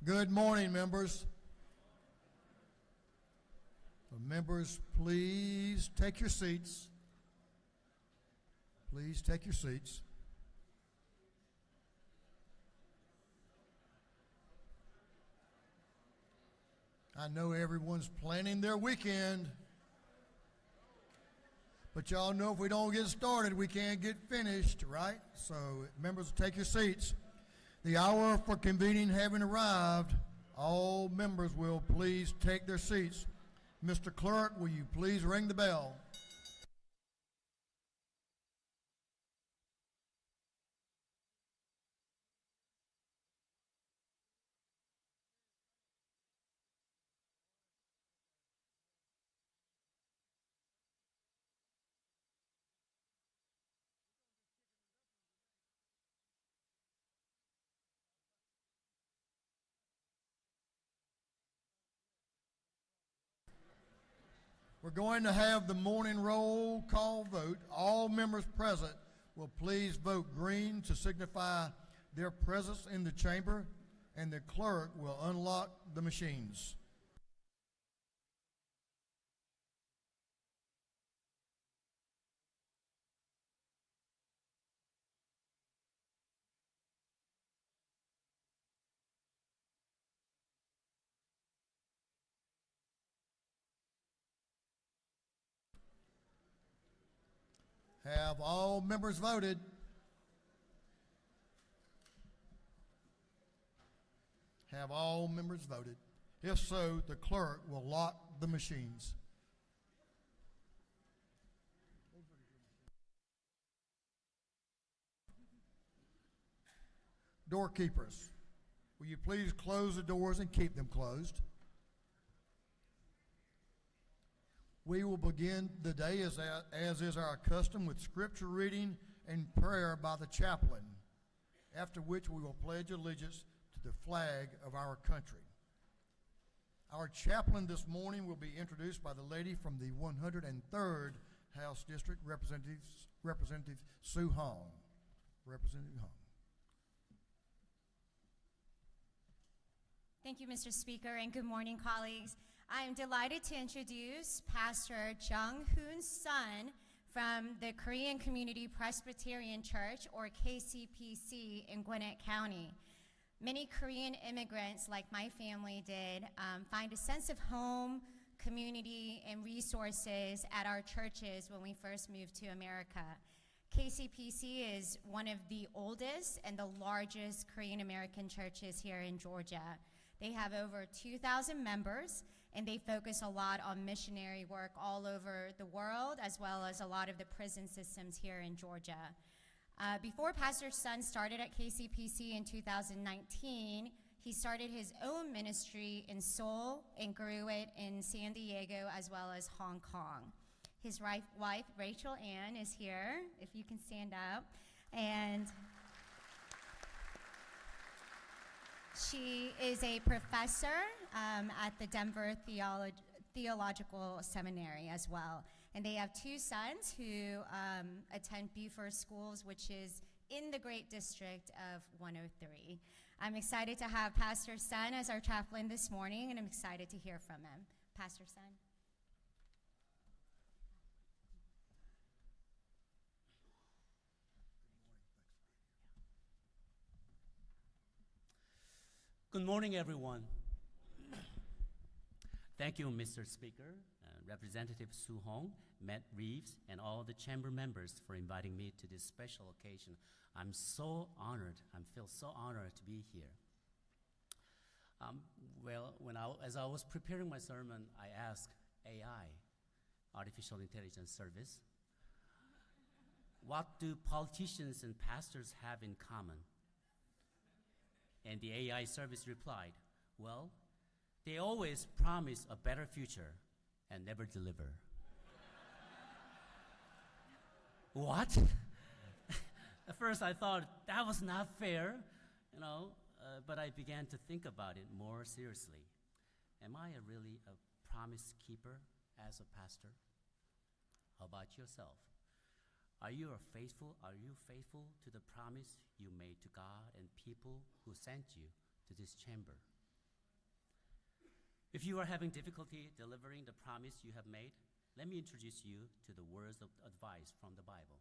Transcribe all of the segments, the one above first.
Good morning, members. Members, please take your seats. Please take your seats. I know everyone's planning their weekend, but y'all know if we don't get started, we can't get finished, right? So, members, take your seats. The hour for convening having arrived, all members will please take their seats. Mr. Clerk, will you please ring the bell? We're going to have the morning roll call vote. All members present will please vote green to signify their presence in the chamber, and the clerk will unlock the machines. Have all members voted? Have all members voted? If so, the clerk will lock the machines. Doorkeepers, will you please close the doors and keep them closed? We will begin the day as is our custom with scripture reading and prayer by the chaplain, after which we will pledge allegiance to the flag of our country. Our chaplain this morning will be introduced by the lady from the 103rd House District, Representative Sue Hong. Representative Hong. Thank you, Mr. Speaker, and good morning, colleagues. I am delighted to introduce Pastor Jung Hoon's son from the Korean Community Presbyterian Church, or KCPC, in Gwinnett County. Many Korean immigrants, like my family did, find a sense of home, community, and resources at our churches when we first moved to America. KCPC is one of the oldest and the largest Korean American churches here in Georgia. They have over 2,000 members, and they focus a lot on missionary work all over the world, as well as a lot of the prison systems here in Georgia. Before Pastor Sun started at KCPC in 2019, he started his own ministry in Seoul and grew it in San Diego as well as Hong Kong. His wife, Rachel Ann, is here, if you can stand up. And she is a professor at the Denver Theological Seminary as well. And they have two sons who attend Buford Schools, which is in the Great District of 103. I'm excited to have Pastor Sun as our chaplain this morning, and I'm excited to hear from him. Pastor Sun. Good morning, everyone. Thank you, Mr. Speaker, Representative Sue Hong, Matt Reeves, and all the chamber members for inviting me to this special occasion. I'm so honored. I feel so honored to be here. As I was preparing my sermon, I asked AI, Artificial Intelligence Service, what do politicians and pastors have in common? And the AI service replied, well, they always promise a better future and never deliver. What? At first I thought that was not fair, but I began to think about it more seriously. Am I really a promise keeper as a pastor? How about yourself? Are you faithful to the promise you made to God and people who sent you to this chamber? If you are having difficulty delivering the promise you have made, let me introduce you to the words of advice from the Bible.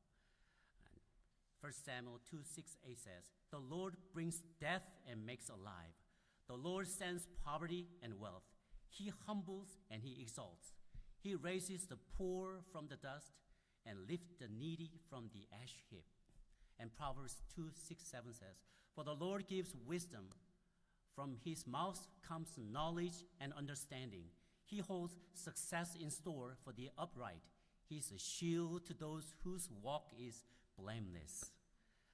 1 Samuel 2:6-8 says, "The Lord brings death and makes alive. The Lord sends poverty and wealth. He humbles and he exalts. He raises the poor from the dust and lifts the needy from the ash heap." And Proverbs 2:6-7 says, "For the Lord gives wisdom. From his mouth comes knowledge and understanding. He holds success in store for the upright. He is a shield to those whose walk is blameless."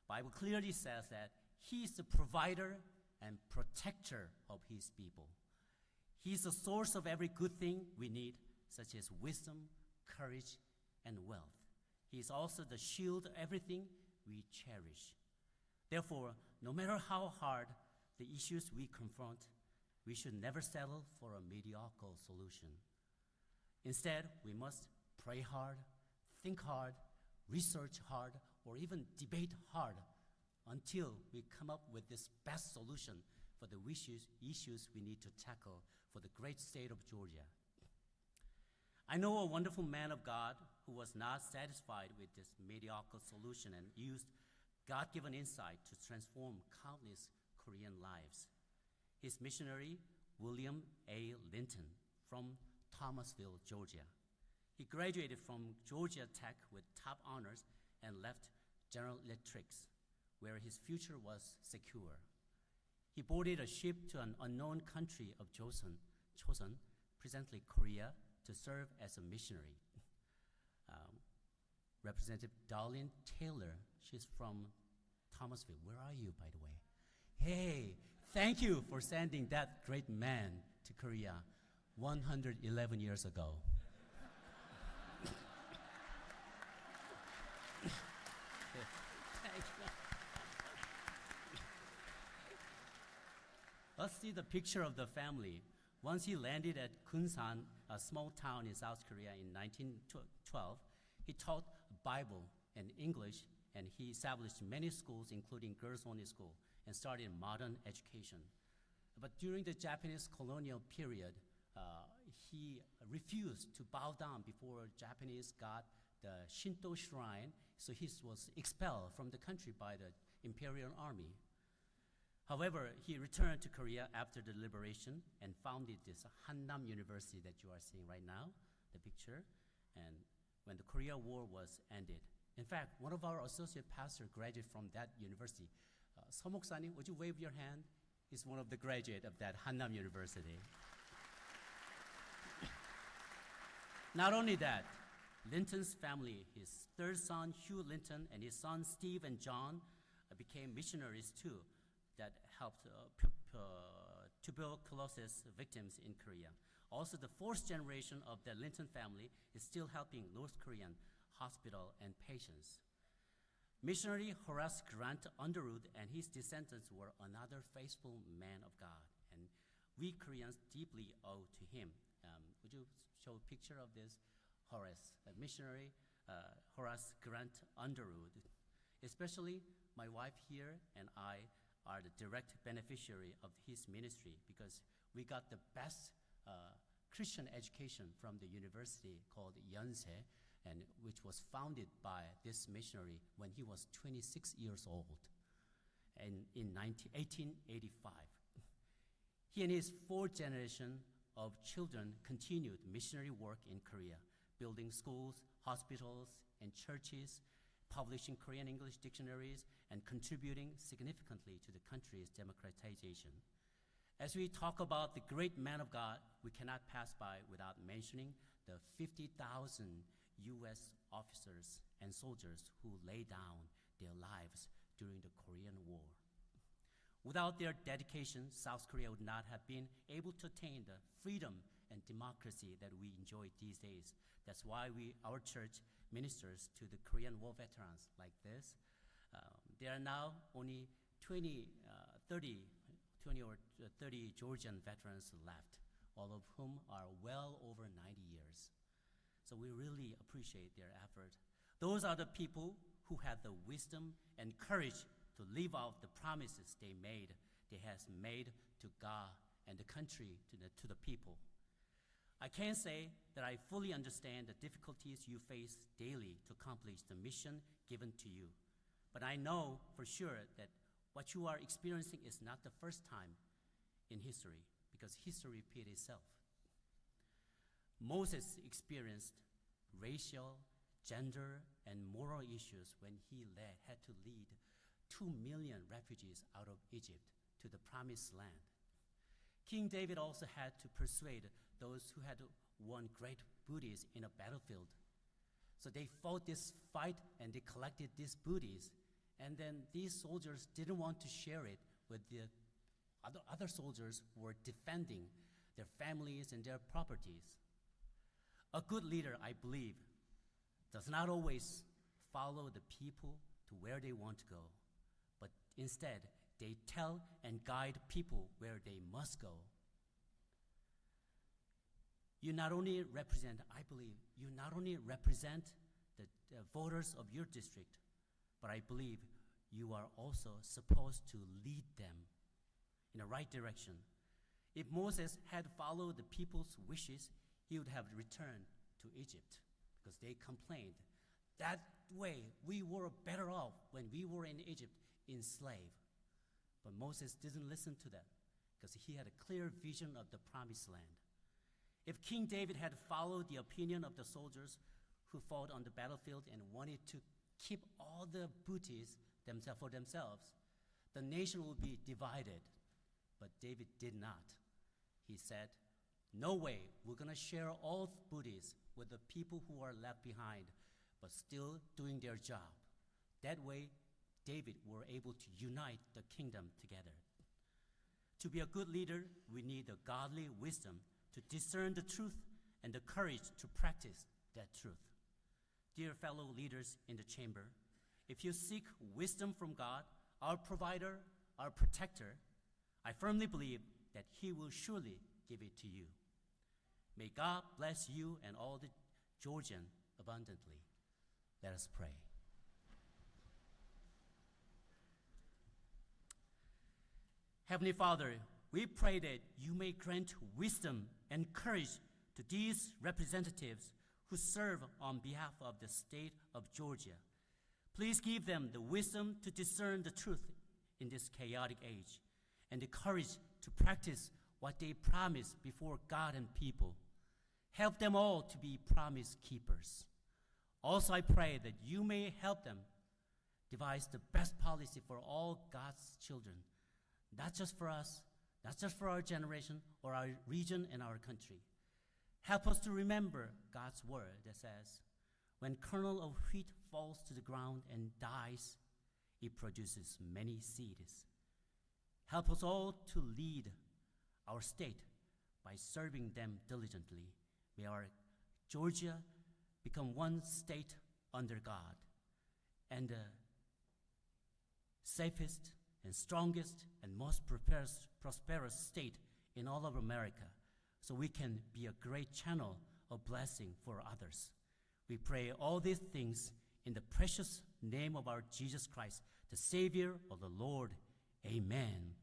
Bible clearly says that he is the provider and protector of his people. He is the source of every good thing we need, such as wisdom, courage, and wealth. He is also the shield of everything we cherish. Therefore, no matter how hard the issues we confront, we should never settle for a mediocre solution. Instead, we must pray hard, think hard, research hard, or even debate hard until we come up with this best solution for the issues we need to tackle for the great state of Georgia. I know a wonderful man of God who was not satisfied with this mediocre solution and used God-given insight to transform countless Korean lives. His missionary, William A. Linton, from Thomasville, Georgia. He graduated from Georgia Tech with top honors and left General Electrics, where his future was secure. He boarded a ship to an unknown country of Joseon, presently Korea, to serve as a missionary. Representative Darlene Taylor, she's from Thomasville. Where are you, by the way? Hey, thank you for sending that great man to Korea 111 years ago. Let's see the picture of the family. Once he landed at Kunsan, a small town in South Korea in 1912, he taught Bible and English, and he established many schools, including girls-only school, and started modern education. But during the Japanese colonial period, he refused to bow down before Japanese god, the Shinto shrine, so he was expelled from the country by the Imperial Army. However, he returned to Korea after the liberation and founded this Hannam University that you are seeing right now, the picture, and when the Korea War was ended. In fact, one of our associate pastors graduated from that university. Seo Moksa님, would you wave your hand? He's one of the graduates of that Hannam University. Not only that, Linton's family, his third son, Hugh Linton, and his sons, Steve and John, became missionaries too, that helped tuberculosis victims in Korea. Also, the fourth generation of the Linton family is still helping North Korean hospital and patients. Missionary Horace Grant Underwood and his descendants were another faithful man of God, and we Koreans deeply owe to him. Would you show a picture of this Horace, missionary Horace Grant Underwood? Especially my wife here and I are the direct beneficiary of his ministry because we got the best Christian education from the university called Yonsei, and which was founded by this missionary when he was 26 years old in 1885. He and his fourth generation of children continued missionary work in Korea, building schools, hospitals, and churches, publishing Korean English dictionaries, and contributing significantly to the country's democratization. As we talk about the great man of God, we cannot pass by without mentioning the 50,000 U.S. officers and soldiers who laid down their lives during the Korean War. Without their dedication, South Korea would not have been able to attain the freedom and democracy that we enjoy these days. That's why our church ministers to the Korean War veterans like this. There are now only 20 or 30 Georgian veterans left, all of whom are well over 90 years. So we really appreciate their effort. Those are the people who had the wisdom and courage to live out the promises they has made to God and the country to the people. I can say that I fully understand the difficulties you face daily to accomplish the mission given to you. But I know for sure that what you are experiencing is not the first time in history, because history repeats itself. Moses experienced racial, gender, and moral issues when he had to lead 2 million refugees out of Egypt to the promised land. King David also had to persuade those who had won great booties in a battlefield. So they fought this fight and they collected these booties. And then these soldiers didn't want to share it with the other soldiers who were defending their families and their properties. A good leader, I believe, does not always follow the people to where they want to go, but instead they tell and guide people where they must go. You not only represent, I believe, you not only represent the voters of your district, but I believe you are also supposed to lead them in the right direction. If Moses had followed the people's wishes, he would have returned to Egypt because they complained. That way, we were better off when we were in Egypt enslaved. But Moses didn't listen to that because he had a clear vision of the promised land. If King David had followed the opinion of the soldiers who fought on the battlefield and wanted to keep all the booties for themselves, the nation would be divided. But David did not. He said, no way, we're going to share all booties with the people who are left behind, but still doing their job. That way, David were able to unite the kingdom together. To be a good leader, we need the godly wisdom to discern the truth and the courage to practice that truth. Dear fellow leaders in the chamber, if you seek wisdom from God, our provider, our protector, I firmly believe that he will surely give it to you. May God bless you and all the Georgians abundantly. Let us pray. Heavenly Father, we pray that you may grant wisdom and courage to these representatives who serve on behalf of the state of Georgia. Please give them the wisdom to discern the truth in this chaotic age and the courage to practice what they promise before God and people. Help them all to be promise keepers. Also, I pray that you may help them devise the best policy for all God's children, not just for us, not just for our generation or our region and our country. Help us to remember God's word that says, when kernel of wheat falls to the ground and dies, it produces many seeds. Help us all to lead our state by serving them diligently. May our Georgia become one state under God and the safest and strongest and most prosperous state in all of America, so we can be a great channel of blessing for others. We pray all these things in the precious name of our Jesus Christ, the Savior of the Lord. Amen.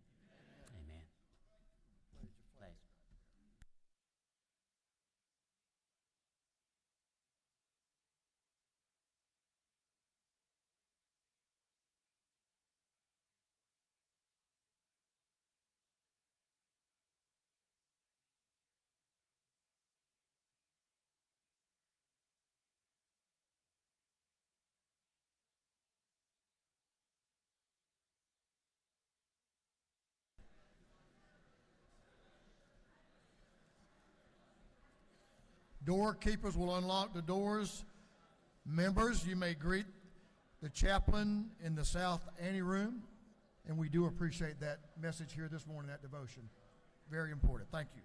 Amen. Play. Doorkeepers will unlock the doors. Members, you may greet the chaplain in the south anteroom, and we do appreciate that message here this morning, that devotion. Very important. Thank you.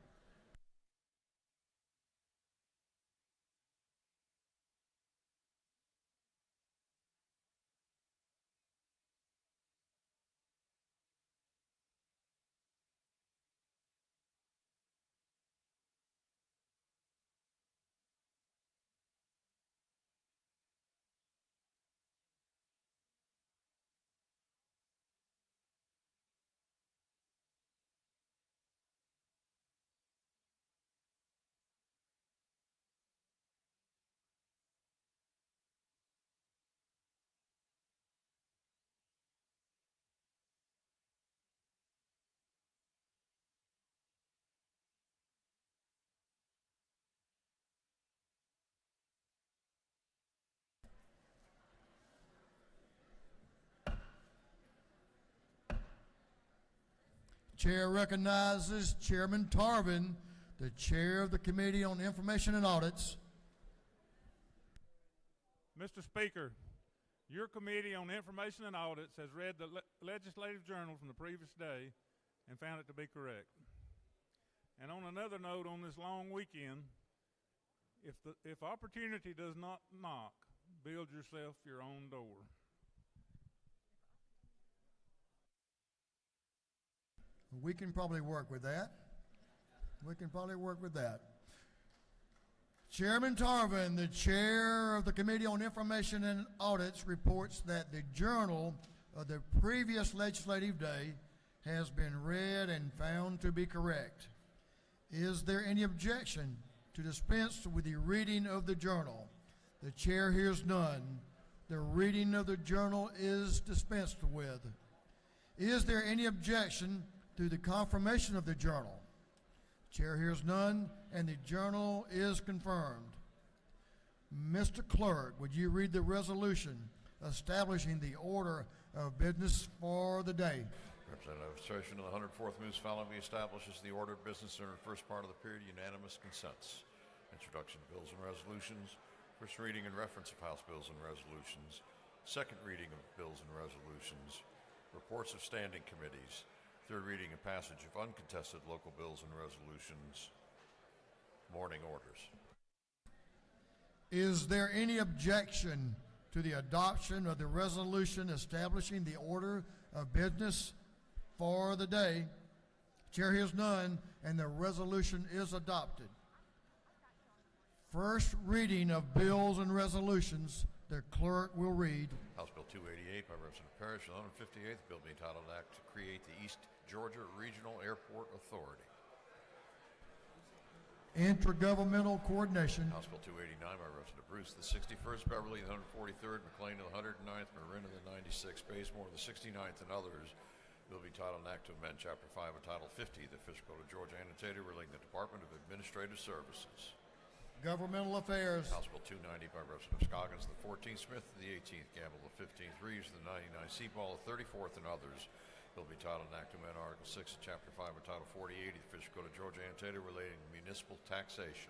Chair recognizes Chairman Tarvin, the chair of the Committee on Information and Audits. Mr. Speaker, your Committee on Information and Audits has read the legislative journal from the previous day and found it to be correct. And on another note, on this long weekend, if opportunity does not knock, build yourself your own door. We can probably work with that. Chairman Tarvin, the chair of the Committee on Information and Audits, reports that the journal of the previous legislative day has been read and found to be correct. Is there any objection to dispense with the reading of the journal? The chair hears none. The reading of the journal is dispensed with. Is there any objection to the confirmation of the journal? Chair hears none, and the journal is confirmed. Mr. Clerk, would you read the resolution establishing the order of business for the day? Representative Session of the 104th moves following establishes the order of business during the first part of the period. Unanimous consents. Introduction of bills and resolutions. First reading and reference of House bills and resolutions. Second reading of bills and resolutions. Reports of standing committees. Third reading and passage of uncontested local bills and resolutions. Morning orders. Is there any objection to the adoption of the resolution establishing the order of business for the day? Chair hears none, and the resolution is adopted. First reading of bills and resolutions. The clerk will read. House Bill 288 by Representative Parrish, the 158th bill being titled Act to create the East Georgia Regional Airport Authority. Intergovernmental coordination. House Bill 289 by Representative Bruce, the 61st, Beverly, the 143rd, McLean, the 109th, Marin, the 96th, Bazemore, the 69th, and others. Will be titled an Act to amend Chapter 5 of Title 50 of the Fiscal Code of Georgia, annotated relating to the Department of Administrative Services. Governmental affairs. House Bill 290 by Representative Scoggins, the 14th, Smith, the 18th, Gamble, the 15th, Reeves, the 99, Seaball, the 34th, and others. Will be titled an Act to amend Article 6 of Chapter 5 of Title 48 of the Fiscal Code of Georgia, annotated relating to municipal taxation.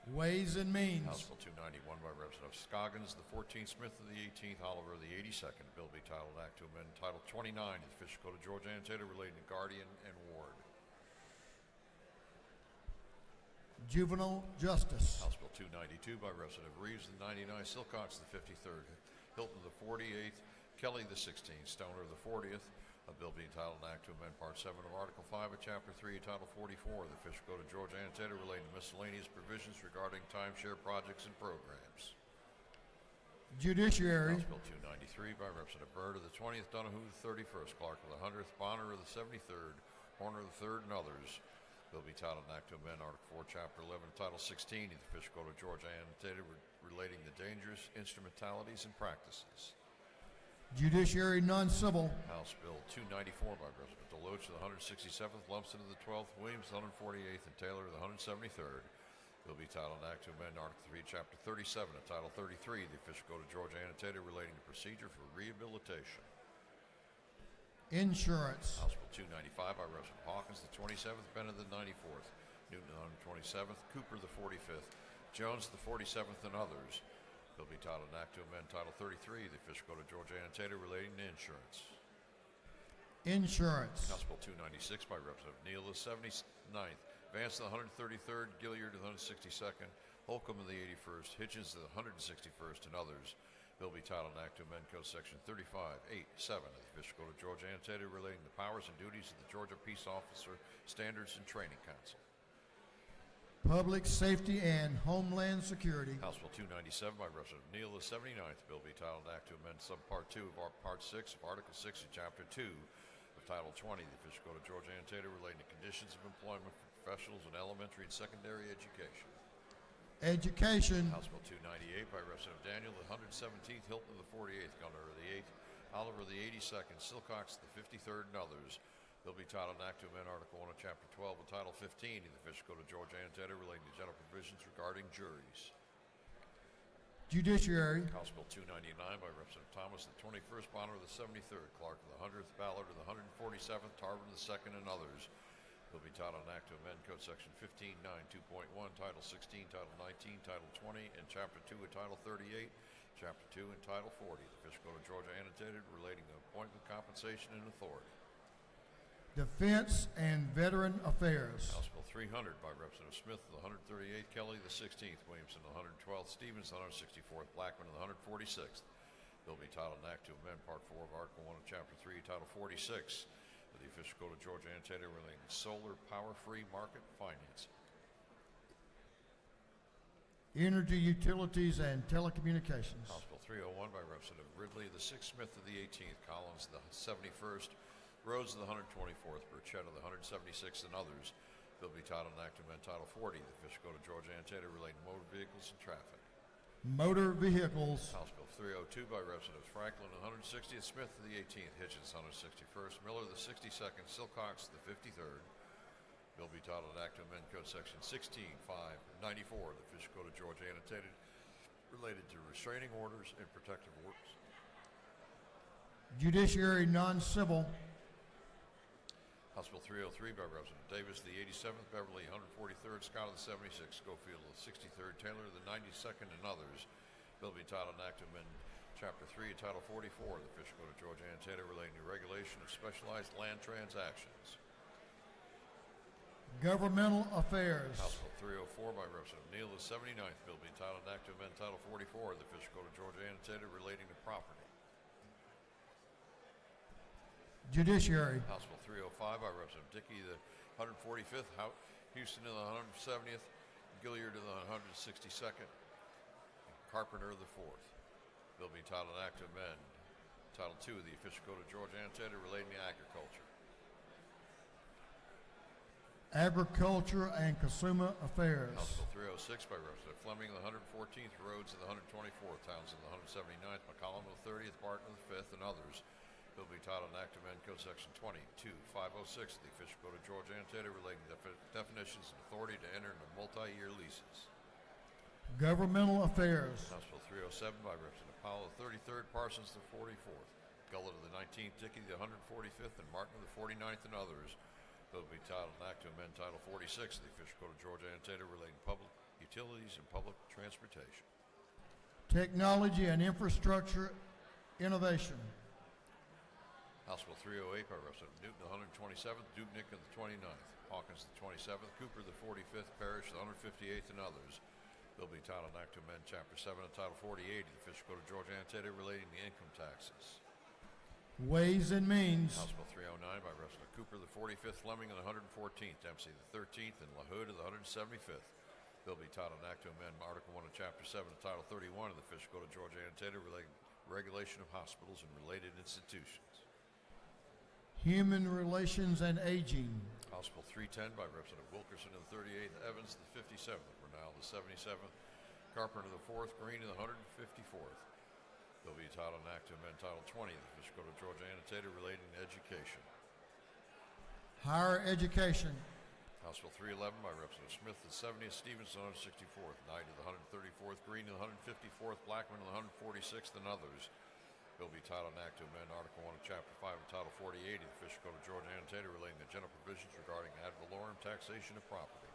Ways and means. House Bill 291 by Representative Scoggins, the 14th, Smith of the 18th, Oliver of the 82nd. Bill be titled Act to amend Title 29 of the Fiscal Code of Georgia, annotated relating to guardian and ward. Juvenile justice. House Bill 292 by Representative Reeves, the 99th, Silcox, the 53rd, Hilton, the 48th, Kelly, the 16th, Stoner, the 40th. A bill being titled an Act to amend Part 7 of Article 5 of Chapter 3 of Title 44 of the Fiscal Code of Georgia, annotated relating to miscellaneous provisions regarding timeshare projects and programs. Judiciary. House Bill 293 by Representative Byrd of the 20th, Donahue the 31st, Clark of the 100th, Bonner of the 73rd, Horner of the 3rd, and others. Bill be titled an Act to amend Article 4, Chapter 11, Title 16 of the Fiscal Code of Georgia, annotated relating to dangerous instrumentalities and practices. Judiciary non-civil. House Bill 294 by Representative Deloach of the 167th, Lumsden of the 12th, Williams of the 148th, and Taylor of the 173rd. Bill be titled an Act to amend Article 3, Chapter 37 of Title 33 of the Official Code of Georgia, annotated relating to procedure for rehabilitation. Insurance. House Bill 295 by Representative Hawkins, the 27th, Bennett the 94th, Newton the 127th, Cooper the 45th, Jones the 47th, and others. Bill be titled an Act to amend Title 33 of the Official Code of Georgia, annotated relating to insurance. Insurance. House Bill 296 by Representative Neal, the 79th, Vance, the 133rd, Gilliard, the 162nd, Holcomb of the 81st, Hitchens, the 161st, and others. Bill be titled an Act to amend Code Section 35.8.7 of the Official Code of Georgia, annotated relating to the powers and duties of the Georgia Peace Officer Standards and Training Council. Public safety and homeland security. House Bill 297 by Representative Neal, the 79th. Bill be titled Act to amend Subpart 2 of Part 6 of Article 6 of Chapter 2 of Title 20 of the Official Code of Georgia, annotated relating to conditions of employment for professionals in elementary and secondary education. Education. House Bill 298 by Representative Daniel, the 117th, Hilton of the 48th, Gunner of the 8th, Oliver of the 82nd, Silcox the 53rd, and others. Bill be titled an Act to amend Article 1 of Chapter 12 of Title 15 of the Official Code of Georgia, annotated relating to general provisions regarding juries. Judiciary, House Bill 299 by Representative Thomas, the 21st Bonner of the 73rd, Clark of the 100th, Ballard of the 147th, Tarver of the 2nd, and others. Bill be titled an act to amend Code Section 15.9, 2.1, Title 16, Title 19, Title 20, and Chapter 2 of Title 38, Chapter 2 and Title 40 of the Official Code of Georgia annotated relating to appointment, compensation, and authority. Defense and Veteran Affairs. House Bill 300 by Representative Smith of the 138th, Kelly the 16th, Williamson of the 112th, Stevens of the 164th, Blackman of the 146th. Bill be titled an act to amend Part 4 of Article 1 of Chapter 3, Title 46 of the Official Code of Georgia annotated relating to solar power-free market financing. Energy, Utilities, and Telecommunications. House Bill 301 by Representative Ridley the 6th, Smith of the 18th, Collins of the 71st, Rhodes of the 124th, Burchett of the 176th, and others. Bill be titled an act to amend Title 40 of the Official Code of Georgia annotated relating to motor vehicles and traffic. Motor Vehicles. House Bill 302 by Representatives Franklin of the 160th, Smith of the 18th, Hitchens of the 161st, Miller of the 62nd, Silcox of the 53rd. Bill be titled an act to amend Code Section 16.5.94 of the Official Code of Georgia annotated related to restraining orders and protective orders. Judiciary, Non-Civil. House Bill 303 by Representative Davis of the 87th, Beverly 143rd, Scott of the 76th, Schofield of the 63rd, Taylor of the 92nd, and others. Bill be titled an act to amend Chapter 3 of Title 44 of the Official Code of Georgia annotated relating to regulation of specialized land transactions. Governmental Affairs. House Bill 304 by Representative Neal of the 79th. Bill be titled an act to amend Title 44 of the Official Code of Georgia annotated relating to property. Judiciary. House Bill 305 by Representative Dickey, the 145th, Houston of the 170th, Gilliard of the 162nd, and Carpenter of the 4th. Bill be titled an act to amend Title 2 of the Official Code of Georgia annotated relating to agriculture. Agriculture and Consumer Affairs. House Bill 306 by Representative Fleming of the 114th, Rhodes of the 124th, Townsend of the 179th, McCollum of the 30th, Barton of the 5th, and others. Bill be titled an act to amend Code Section 22.506 of the Official Code of Georgia annotated relating to definitions and authority to enter into multi-year leases. Governmental Affairs. House Bill 307 by Representative Powell of the 33rd, Parsons of the 44th, Gullett of the 19th, Dickey of the 145th, and Martin of the 49th, and others. Bill be titled an act to amend Title 46 of the Official Code of Georgia annotated relating to public utilities and public transportation. Technology and Infrastructure Innovation. House Bill 308 by Representative Newton, the 127th, Dubnik of the 29th, Hawkins the 27th, Cooper the 45th, Parrish the 158th, and others. Bill be titled an act to amend Chapter 7 of Title 48 of the Official Code of Georgia annotated relating to income taxes. Ways and Means. House Bill 309 by Representative Cooper the 45th, Fleming of the 114th, Dempsey the 13th, and LaHood of the 175th. Bill be titled an act to amend Article 1 of Chapter 7 of Title 31 of the Official Code of Georgia annotated relating to regulation of hospitals and related institutions. Human Relations and Aging. House Bill 310 by Representative Wilkerson of the 38th, Evans the 57th, Bernal the 77th, Carpenter the 4th, Green of the 154th. Bill be titled an act to amend Title 20 of the Official Code of Georgia annotated relating to education. Higher Education. House Bill 311 by Representative Smith the 70th, Stevens the 164th, Knight of the 134th, Green of the 154th, Blackman of the 146th, and others. Bill be titled an act to amend Article 1 of Chapter 5 of Title 48 of the Official Code of Georgia annotated relating to general provisions regarding ad valorem taxation of property.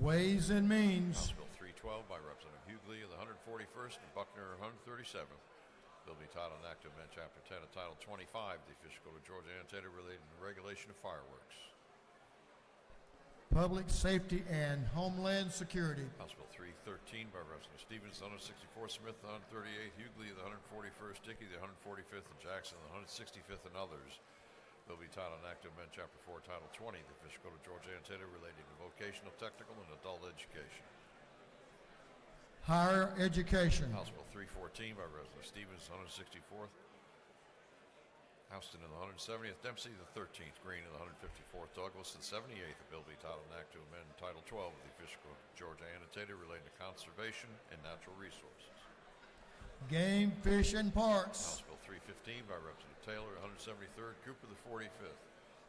Ways and Means. House Bill 312 by Representative Hughley of the 141st and Buckner of the 137th. Bill be titled an act to amend Chapter 10 of Title 25 of the Official Code of Georgia annotated relating to regulation of fireworks. Public Safety and Homeland Security. House Bill 313 by Representative Stevens, the 164th, Smith, the 138th, Hughley, the 141st, Dickey, the 145th, and Jackson, the 165th, and others. Bill be titled an act to amend Chapter 4, Title 20 of the Official Code of Georgia annotated relating to vocational, technical, and adult education. Higher Education. House Bill 314 by Representative Stevens, 164th, Houston in the 170th, Dempsey the 13th, Green in the 154th, Douglas the 78th. A bill be titled an act to amend Title 12 of the Official Code of Georgia annotated relating to conservation and natural resources. Game, Fish, and Parks. House Bill 315 by Representative Taylor, 173rd, Cooper the 45th,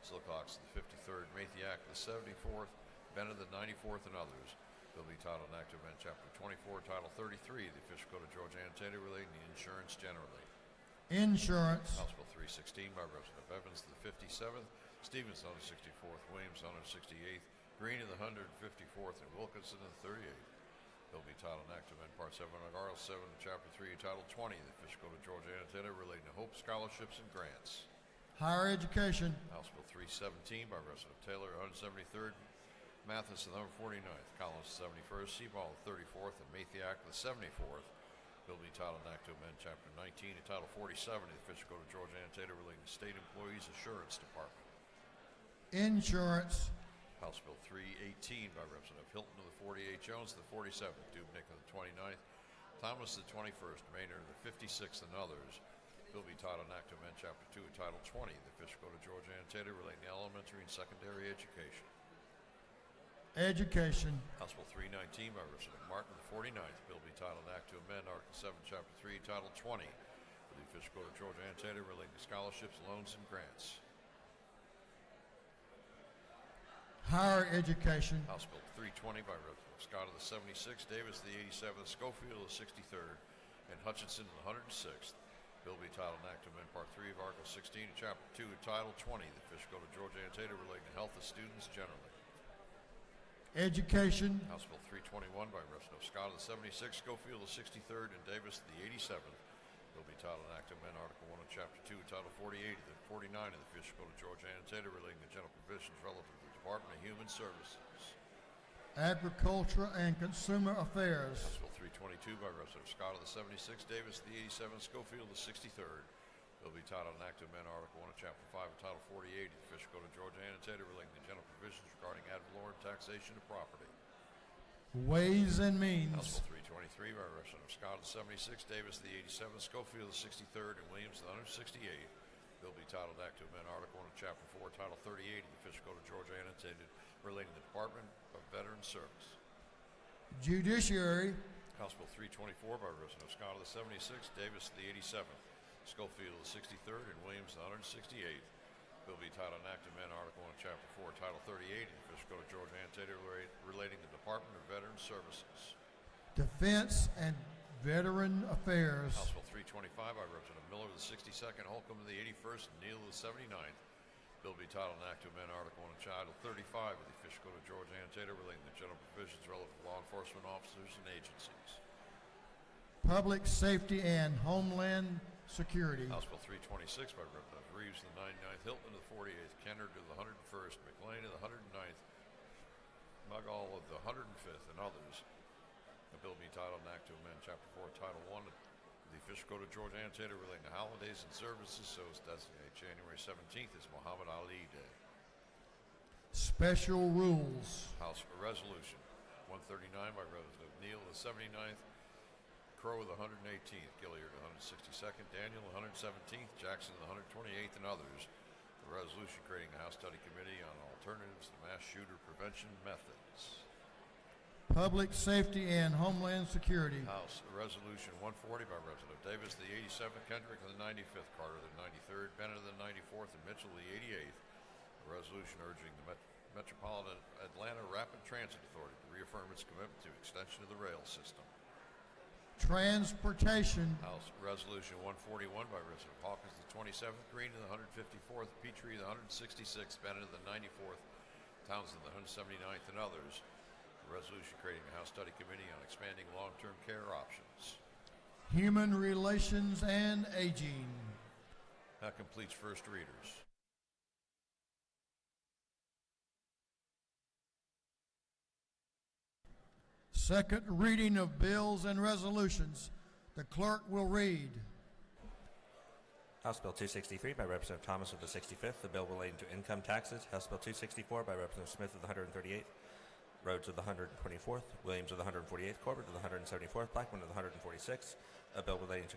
Silcox the 53rd, Mathiak the 74th, Bennett the 94th, and others. Bill be titled an act to amend Chapter 24, Title 33 of the official code of Georgia annotated relating to insurance generally. Insurance. House Bill 316 by Representative Evans to the 57th, Stevens to the 164th, Williams to the 168th, Green to the 154th, and Wilkinson to the 38th. Bill be titled an act to amend Part 7 of Article 7 of Chapter 3, Title 20 of the official code of Georgia annotated relating to Hope scholarships and grants. Higher education. House Bill 317 by Representative Taylor, 173rd, Mathis to the 149th, Collins to the 71st, Seaball to the 34th, and Mathiak to the 74th. Bill be titled an act to amend Chapter 19 and Title 47 of the official code of Georgia annotated relating to State Employees Assurance Department. Insurance. House Bill 318 by Representative Hilton to the 48th, Jones to the 47th, Dubnik to the 29th, Thomas to the 21st, Maynard to the 56th, and others. Bill be titled an act to amend Chapter 2 and Title 20 of the official code of Georgia annotated relating to elementary and secondary education. Education. House Bill 319 by Representative Martin to the 49th. Bill be titled an act to amend Article 7, Chapter 3, Title 20 of the official code of Georgia annotated relating to scholarships, loans, and grants. Higher education. House Bill 320 by Representative Scott of the 76th, Davis to the 87th, Schofield of the 63rd, and Hutchinson to the 106th. Bill be titled an act to amend Part 3 of Article 16 and Chapter 2 of Title 20 of the official code of Georgia annotated relating to health of students generally. Education. House Bill 321 by Representative Scott of the 76th, Schofield of the 63rd, and Davis to the 87th. Bill be titled an act to amend Article 1 of Chapter 2 Title 48 and 49 of the official code of Georgia annotated relating to general provisions relative to the Department of Human Services. Agriculture and Consumer Affairs. House Bill 322 by Representative Scott of the 76th, Davis of the 87th, Schofield of the 63rd. Bill be titled an act to amend Article 1 of Chapter 5 of Title 48 of the official code of Georgia annotated relating to general provisions regarding ad valorem taxation of property. Ways and House Means. Bill 323 by Representative Scott of the 76th, Davis of the 87th, Schofield of the 63rd, and Williams of the 168th. Bill be titled Act to amend Article 1 of Chapter 4, Title 38 of the official code of Georgia annotated relating to the Department of Veteran Service. Judiciary. House Bill 324 by Representative Scott of the 76th, Davis of the 87th, Schofield of the 63rd, and Williams of the 168th. Bill be titled an act to amend Article 1 of Chapter 4, Title 38 of the official code of Georgia annotated relating to the Department of Veteran Services. Defense and Veteran Affairs. House Bill 325 by Representative Miller of the 62nd, Holcomb of the 81st, and Neal of the 79th. Bill be titled an act to amend Article 1 of Title 35 of the official code of Georgia annotated relating to general provisions relative to law enforcement officers and agencies. Public Safety and Homeland Security. House Bill 326 by Representative Reeves of the 99th, Hilton of the 48th, Kenner to the 101st, McLean of the 109th, Mugall of the 105th, and others. The bill be titled an act to amend Chapter 4, Title 1 of the official code of Georgia annotated relating to holidays and services so as designate January 17th as Muhammad Ali Day. Special Rules. House Resolution 139 by Representative Neal of the 79th, Crow of the 118th, Gilliard of the 162nd, Daniel of the 117th, Jackson of the 128th, and others. The resolution creating a House Study Committee on alternatives to mass shooter prevention methods. Public Safety and Homeland Security. House Resolution 140 by Representative Davis of the 87th, Kendrick of the 95th, Carter of the 93rd, Bennett of the 94th, and Mitchell of the 88th. A resolution urging the Metropolitan Atlanta Rapid Transit Authority to reaffirm its commitment to extension of the rail system. Transportation. House Resolution 141 by Representative Hawkins of the 27th, Green of the 154th, Petrie of the 166th, Bennett of the 94th, Townsend of the 179th, and others. A resolution creating a House Study Committee on expanding long-term care options. Human Relations and Aging. That completes first readers. Second reading of bills and resolutions. The clerk will read. House Bill 263 by Representative Thomas of the 65th, the bill relating to income taxes. House Bill 264 by Representative Smith of the 138th, Rhodes of the 124th, Williams of the 148th, Corbett of the 174th, Blackman of the 146th, a bill relating to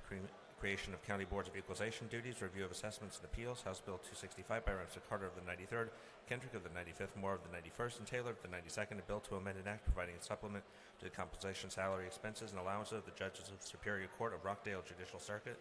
creation of county boards of equalization duties, review of assessments and appeals. House Bill 265 by Representative Carter of the 93rd, Kendrick of the 95th, Moore of the 91st, and Taylor of the 92nd, a bill to amend an act providing a supplement to the compensation, salary, expenses, and allowances of the judges of the Superior Court of Rockdale Judicial Circuit.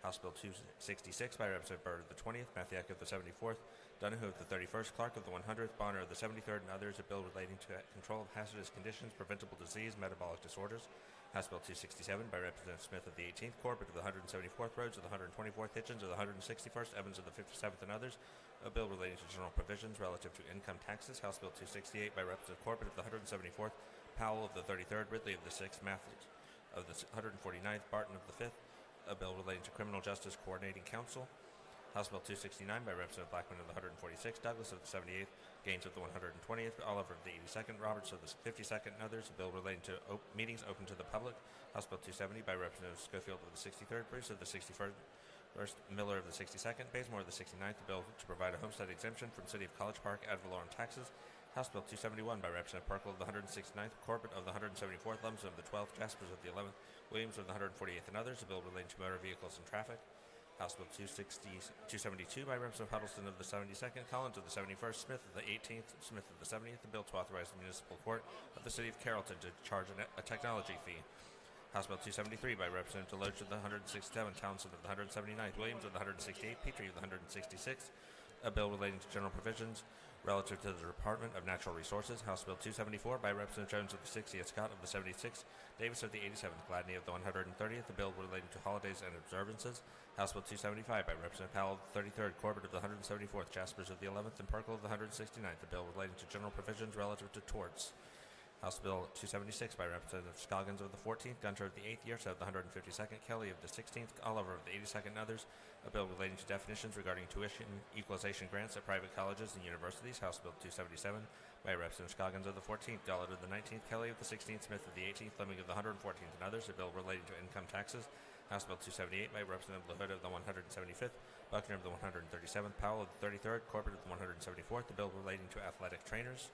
House Bill 266 by Representative Byrd of the 20th, Mathiak of the 74th, Donahue of the 31st, Clark of the 100th, Bonner of the 73rd, and others. A bill relating to control of hazardous conditions, preventable disease, metabolic disorders. House Bill 267 by Representative Smith of the 18th, Corbett of the 174th, Rhodes of the 124th, Hitchens of the 161st, Evans of the 57th, and others. A bill relating to general provisions relative to income taxes. House Bill 268 by Representative Corbett of the 174th, Powell of the 33rd, Ridley of the 6th, Matthews of the 149th, Barton of the 5th. A bill relating to Criminal Justice Coordinating Council. House Bill 269 by Representative Blackman of the 146th, Douglas of the 78th, Gaines of the 120th, Oliver of the 82nd, Roberts of the 52nd, and others. A bill relating to meetings open to the public. House Bill 270 by Representative Schofield of the 63rd, Bruce of the 61st, Miller of the 62nd, Bazemore of the 69th. A bill to provide a homestead exemption from City of College Park ad valorem taxes. House Bill 271 by Representative Parkle of the 169th, Corbett of the 174th, Lumsden of the 12th, Jaspers of the 11th, Williams of the 148th, and others. A bill relating to motor vehicles and traffic. House Bill 272 by Representative Huddleston of the 72nd, Collins of the 71st, Smith of the 18th, Smith of the 70th. A bill to authorize the municipal court of the City of Carrollton to charge a technology fee. House Bill 273 by Representative Deloach of the 167th, Townsend of the 179th, Williams of the 168th, Petrie of the 166th. A bill relating to general provisions relative to the Department of Natural Resources. House Bill 274 by Representative Jones of the 60th, Scott of the 76th, Davis of the 87th, Gladney of the 130th. A bill relating to holidays and observances. House Bill 275 by Representative Powell of the 33rd, Corbett of the 174th, Jaspers of the 11th, and Perkle of the 169th. A bill relating to general provisions relative to torts. House Bill 276 by Representative Scoggins of the 14th, Gunter of the 8th, Yersa of the 152nd, Kelly of the 16th, Oliver of the 82nd, and others. A bill relating to definitions regarding tuition equalization grants at private colleges and universities. House Bill 277 by Representative Scoggins of the 14th, Gollard of the 19th, Kelly of the 16th, Smith of the 18th, Fleming of the 114th, and others. A bill relating to income taxes. House Bill 278 by Representative LaHood of the 175th, Buckner of the 137th, Powell of the 33rd, Corbett of the 174th. A bill relating to athletic trainers.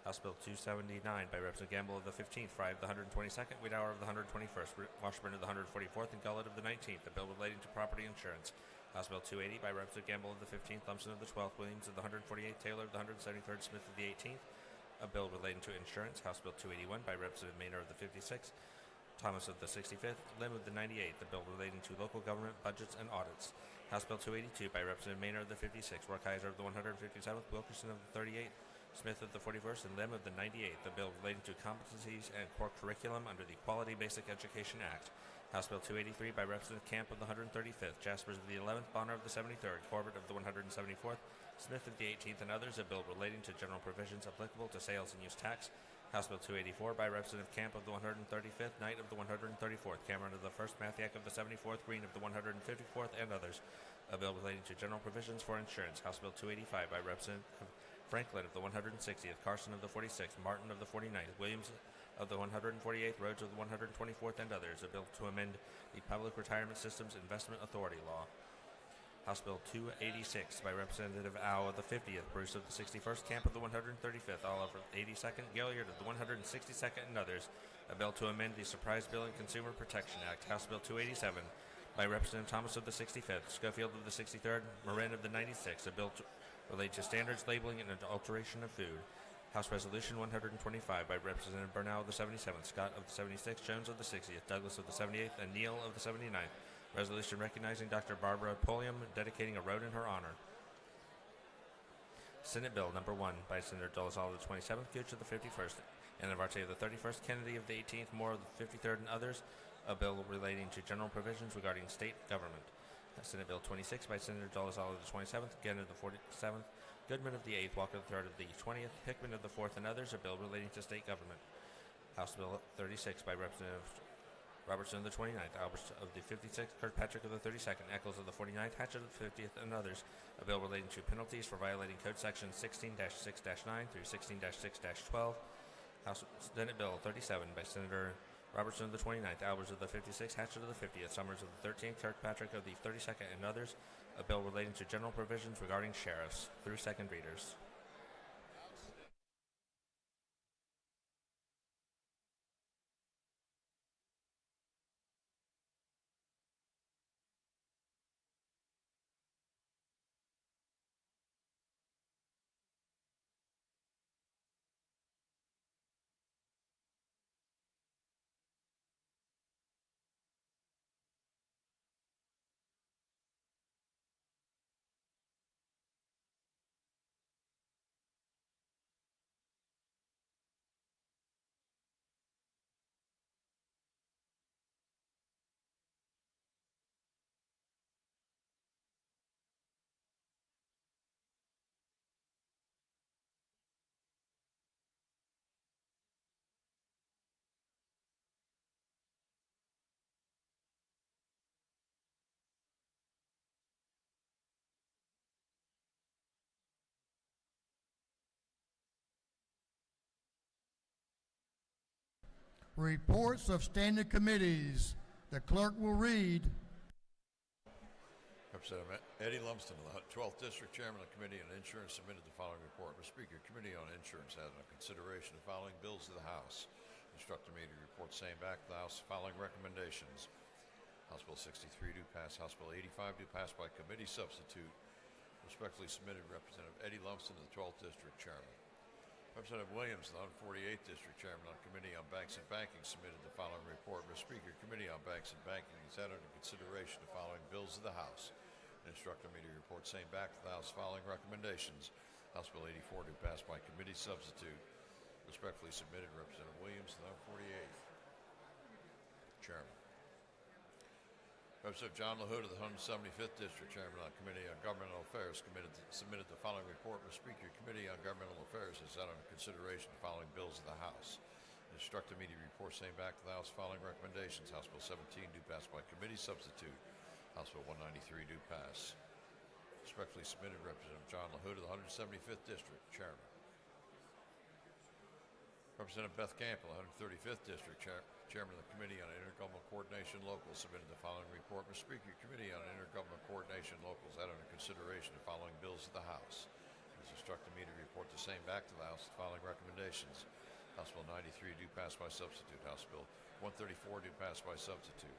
House Bill 279 by Representative Gamble of the 15th, Fry of the 122nd, Wiedauer of the 121st, Washburn of the 144th, and Gullett of the 19th. A bill relating to property insurance. House Bill 280 by Representative Gamble of the 15th, Lumpson of the 12th, Williams of the 148th, Taylor of the 173rd, Smith of the 18th. A bill relating to insurance. House Bill 281 by Representative Maynard of the 56th, Thomas of the 65th, Lim of the 98th. A bill relating to local government budgets and audits. House Bill 282 by Representative Maynard of the 56th, Rorkaiser of the 157th, Wilkerson of the 38th, Smith of the 41st, and Lim of the 98th. A bill relating to competencies and core curriculum under the Quality Basic Education Act. House Bill 283 by Representative Camp of the 135th, Jaspers of the 11th, Bonner of the 73rd, Corbett of the 174th, Smith of the 18th, and others. A bill relating to general provisions applicable to sales and use tax. House Bill 284 by Representative Camp of the 135th, Knight of the 134th, Cameron of the 1st, Mathiak of the 74th, Green of the 154th, and others. A bill relating to general provisions for insurance. House Bill 285 by Representative Franklin of the 160th, Carson of the 46th, Martin of the 49th, Williams of the 148th, Rhodes of the 124th, and others. A bill to amend the Public Retirement Systems Investment Authority Law. House Bill 286 by Representative Au of the 50th, Bruce of the 61st, Camp of the 135th, Oliver of the 82nd, Gilliard of the 162nd, and others. A bill to amend the Surprise Bill and Consumer Protection Act. House Bill 287 by Representative Thomas of the 65th, Schofield of the 63rd, Marin of the 96th. A bill to relate to standards, labeling, and adulteration of food. House Resolution 125 by Representative Bernal of the 77th, Scott of the 76th, Jones of the 60th, Douglas of the 78th, and Neal of the 79th. Resolution recognizing Dr. Barbara Polium, dedicating a road in her honor. Senate Bill Number 1 by Senator Dolezal of the 27th, Gooch of the 51st, Anavarte of the 31st, Kennedy of the 18th, Moore of the 53rd, and others. A bill relating to general provisions regarding state government. Senate Bill 26 by Senator Dolezal of the 27th, Gann of the 47th, Goodman of the 8th, Walker of the 3rd of the 20th, Hickman of the 4th, and others. A bill relating to state government. House Bill 36 by Representative Robertson of the 29th, Alberts of the 56th, Kirkpatrick of the 32nd, Eccles of the 49th, Hatchett of the 50th, and others. A bill relating to penalties for violating Code Sections 16-6-9 through 16-6-12. House Senate Bill 37 by Senator Robertson of the 29th, Albers of the 56th, Hatchett of the 50th, Summers of the 13th, Kirkpatrick of the 32nd, and others. A bill relating to general provisions regarding sheriffs through second readers. Reports of standing committees. The clerk will read. Representative Eddie Lumsden, of the 12th District, Chairman of the Committee on Insurance, submitted the following report. Mr. Speaker, Committee on Insurance has under consideration the following bills to the House. Instructed me to report same back to the House. Following recommendations. House Bill 63 do pass. House Bill 85 do pass by committee substitute. Respectfully submitted, Representative Eddie Lumsden, of the 12th District, Chairman. Representative Williams, of the 148th District, Chairman of the Committee on Banks and Banking, submitted the following report. Mr. Speaker, Committee on Banks and Banking has had under consideration the following bills of the House and instructed me to report same back to the House. Following recommendations. House Bill 84 do pass by committee substitute. Respectfully submitted, Representative Williams, of the 148th. Chairman. Representative John LaHood, of the 175th District, Chairman of the Committee on Governmental Affairs, submitted the following report. Mr. Speaker, Committee on Governmental Affairs has had under consideration the following bills of the House. It instructed me to report same back to the House. Following recommendations. House Bill 17 do pass by committee substitute. House Bill 193 do pass. Respectfully submitted, Representative John LaHood, of the 175th District, Chairman. Representative Beth Campbell, 135th District, Chairman of the Committee on Intergovernmental Coordination Locals, submitted the following report. Mr. Speaker, Committee on Intergovernmental Coordination Locals had under consideration the following bills of the House. It has instructed me to report the same back to the House with the following recommendations. House Bill 93 do pass by substitute. House Bill 134 do pass by substitute.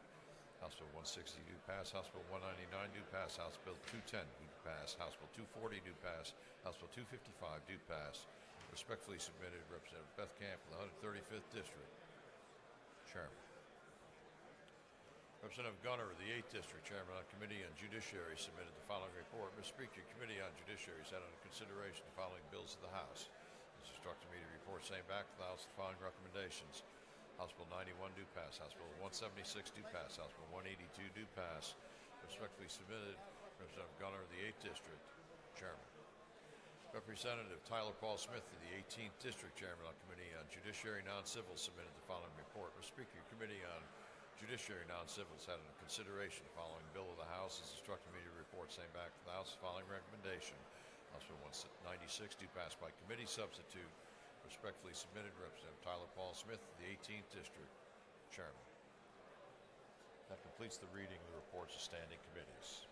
House Bill 160 do pass. House Bill 199 do pass. House Bill 210 do pass. House Bill 240 do pass. House Bill 255 do pass. Respectfully submitted, Representative Beth Camp, of the 135th District, Chairman. Representative Gunner, of the 8th District, Chairman of the Committee on Judiciary, submitted the following report. Mr. Speaker, Committee on Judiciary has had under consideration the following bills of the House. It has instructed me to report same back to the House with the following recommendations. House Bill 91 do pass. House Bill 176 do pass. House Bill 182 do pass. Respectfully submitted, Representative Gunner, of the 8th District, Chairman. Representative Tyler Paul Smith, of the 18th District, Chairman of the Committee on Judiciary Non-Civil, submitted the following report. Mr. Speaker, Committee on Judiciary Non-Civils had under consideration the following bill of the House. Has instructed me to report same back to the House. Following recommendation. House Bill 196 do pass by committee substitute. Respectfully submitted, Representative Tyler Paul Smith, of the 18th District, Chairman. That completes the reading of the reports of standing committees.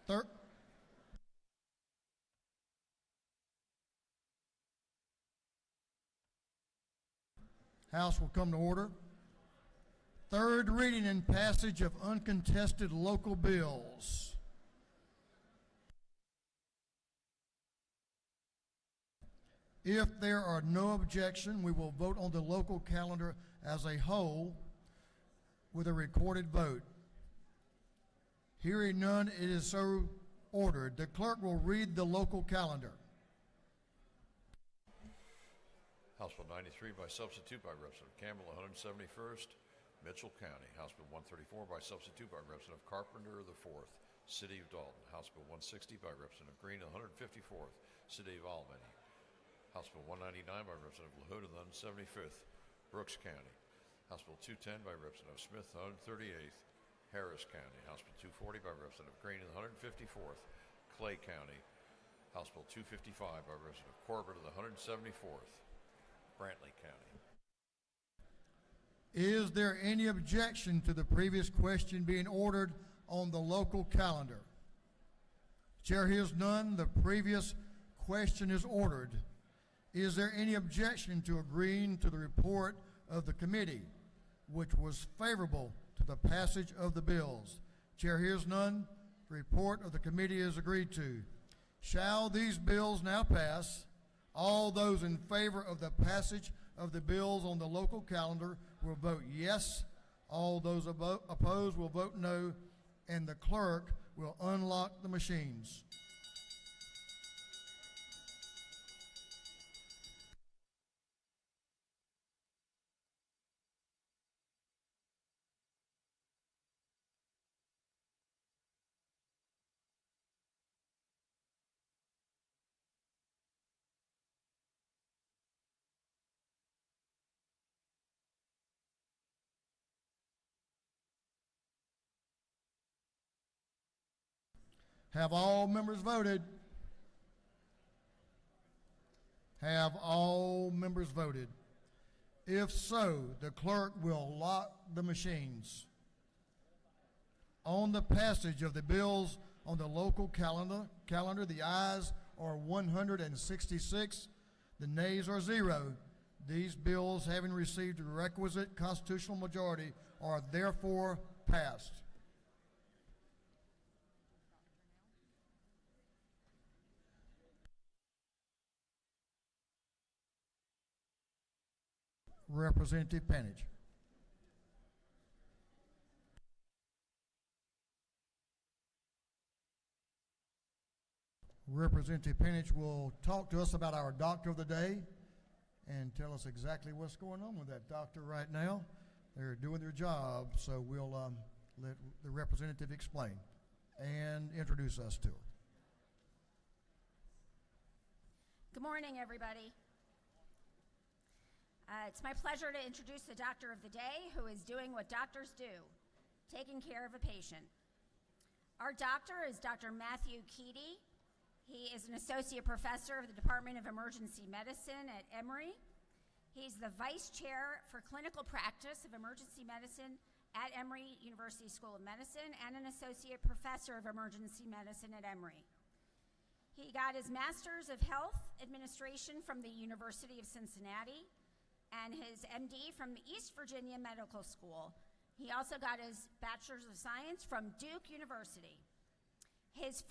Third. House will come to order. Third reading and passage of uncontested local bills. If there are no objection, we will vote on the local calendar as a whole with a recorded vote. Hearing none, it is so ordered. The clerk will read the local calendar. House Bill 93 by substitute by Representative Campbell, 171st, Mitchell County. House Bill 134 by substitute by Representative Carpenter, the 4th, City of Dalton. House Bill 160 by Representative Green, 154th, City of Albany. House Bill 199 by Representative LaHood, 175th, Brooks County. House Bill 210 by Representative Smith, 138th, Harris County. House Bill 240 by Representative Green, 154th, Clay County. House Bill 255 by Representative Corbett, of the 174th, Brantley County. Is there any objection to the previous question being ordered on the local calendar? Chair hears none. The previous question is ordered. Is there any objection to agreeing to the report of the committee, which was favorable to the passage of the bills? Chair hears none. The report of the committee is agreed to. Shall these bills now pass? All those in favor of the passage of the bills on the local calendar will vote yes. All those opposed will vote no, and the clerk will unlock the machines. Have all members voted? Have all members voted? If so, the clerk will lock the machines. On the passage of the bills on the local calendar, the ayes are 166, the nays are 0. These bills, having received the requisite constitutional majority, are therefore passed. Representative Panage. Representative Panage will talk to us about our doctor of the day and tell us exactly what's going on with that doctor right now. They're doing their job, so we'll let the representative explain and introduce us to her. Good morning, everybody. It's my pleasure to introduce the doctor of the day, who is doing what doctors do, taking care of a patient. Our doctor is Dr. Matthew Keaty. He is an associate professor of the Department of Emergency Medicine at Emory. He's the vice chair for clinical practice of emergency medicine at Emory University School of Medicine and an associate professor of emergency medicine at Emory. He got his master's of health administration from the University of Cincinnati and his MD from the East Virginia Medical School. He also got his bachelor's of science from Duke University. His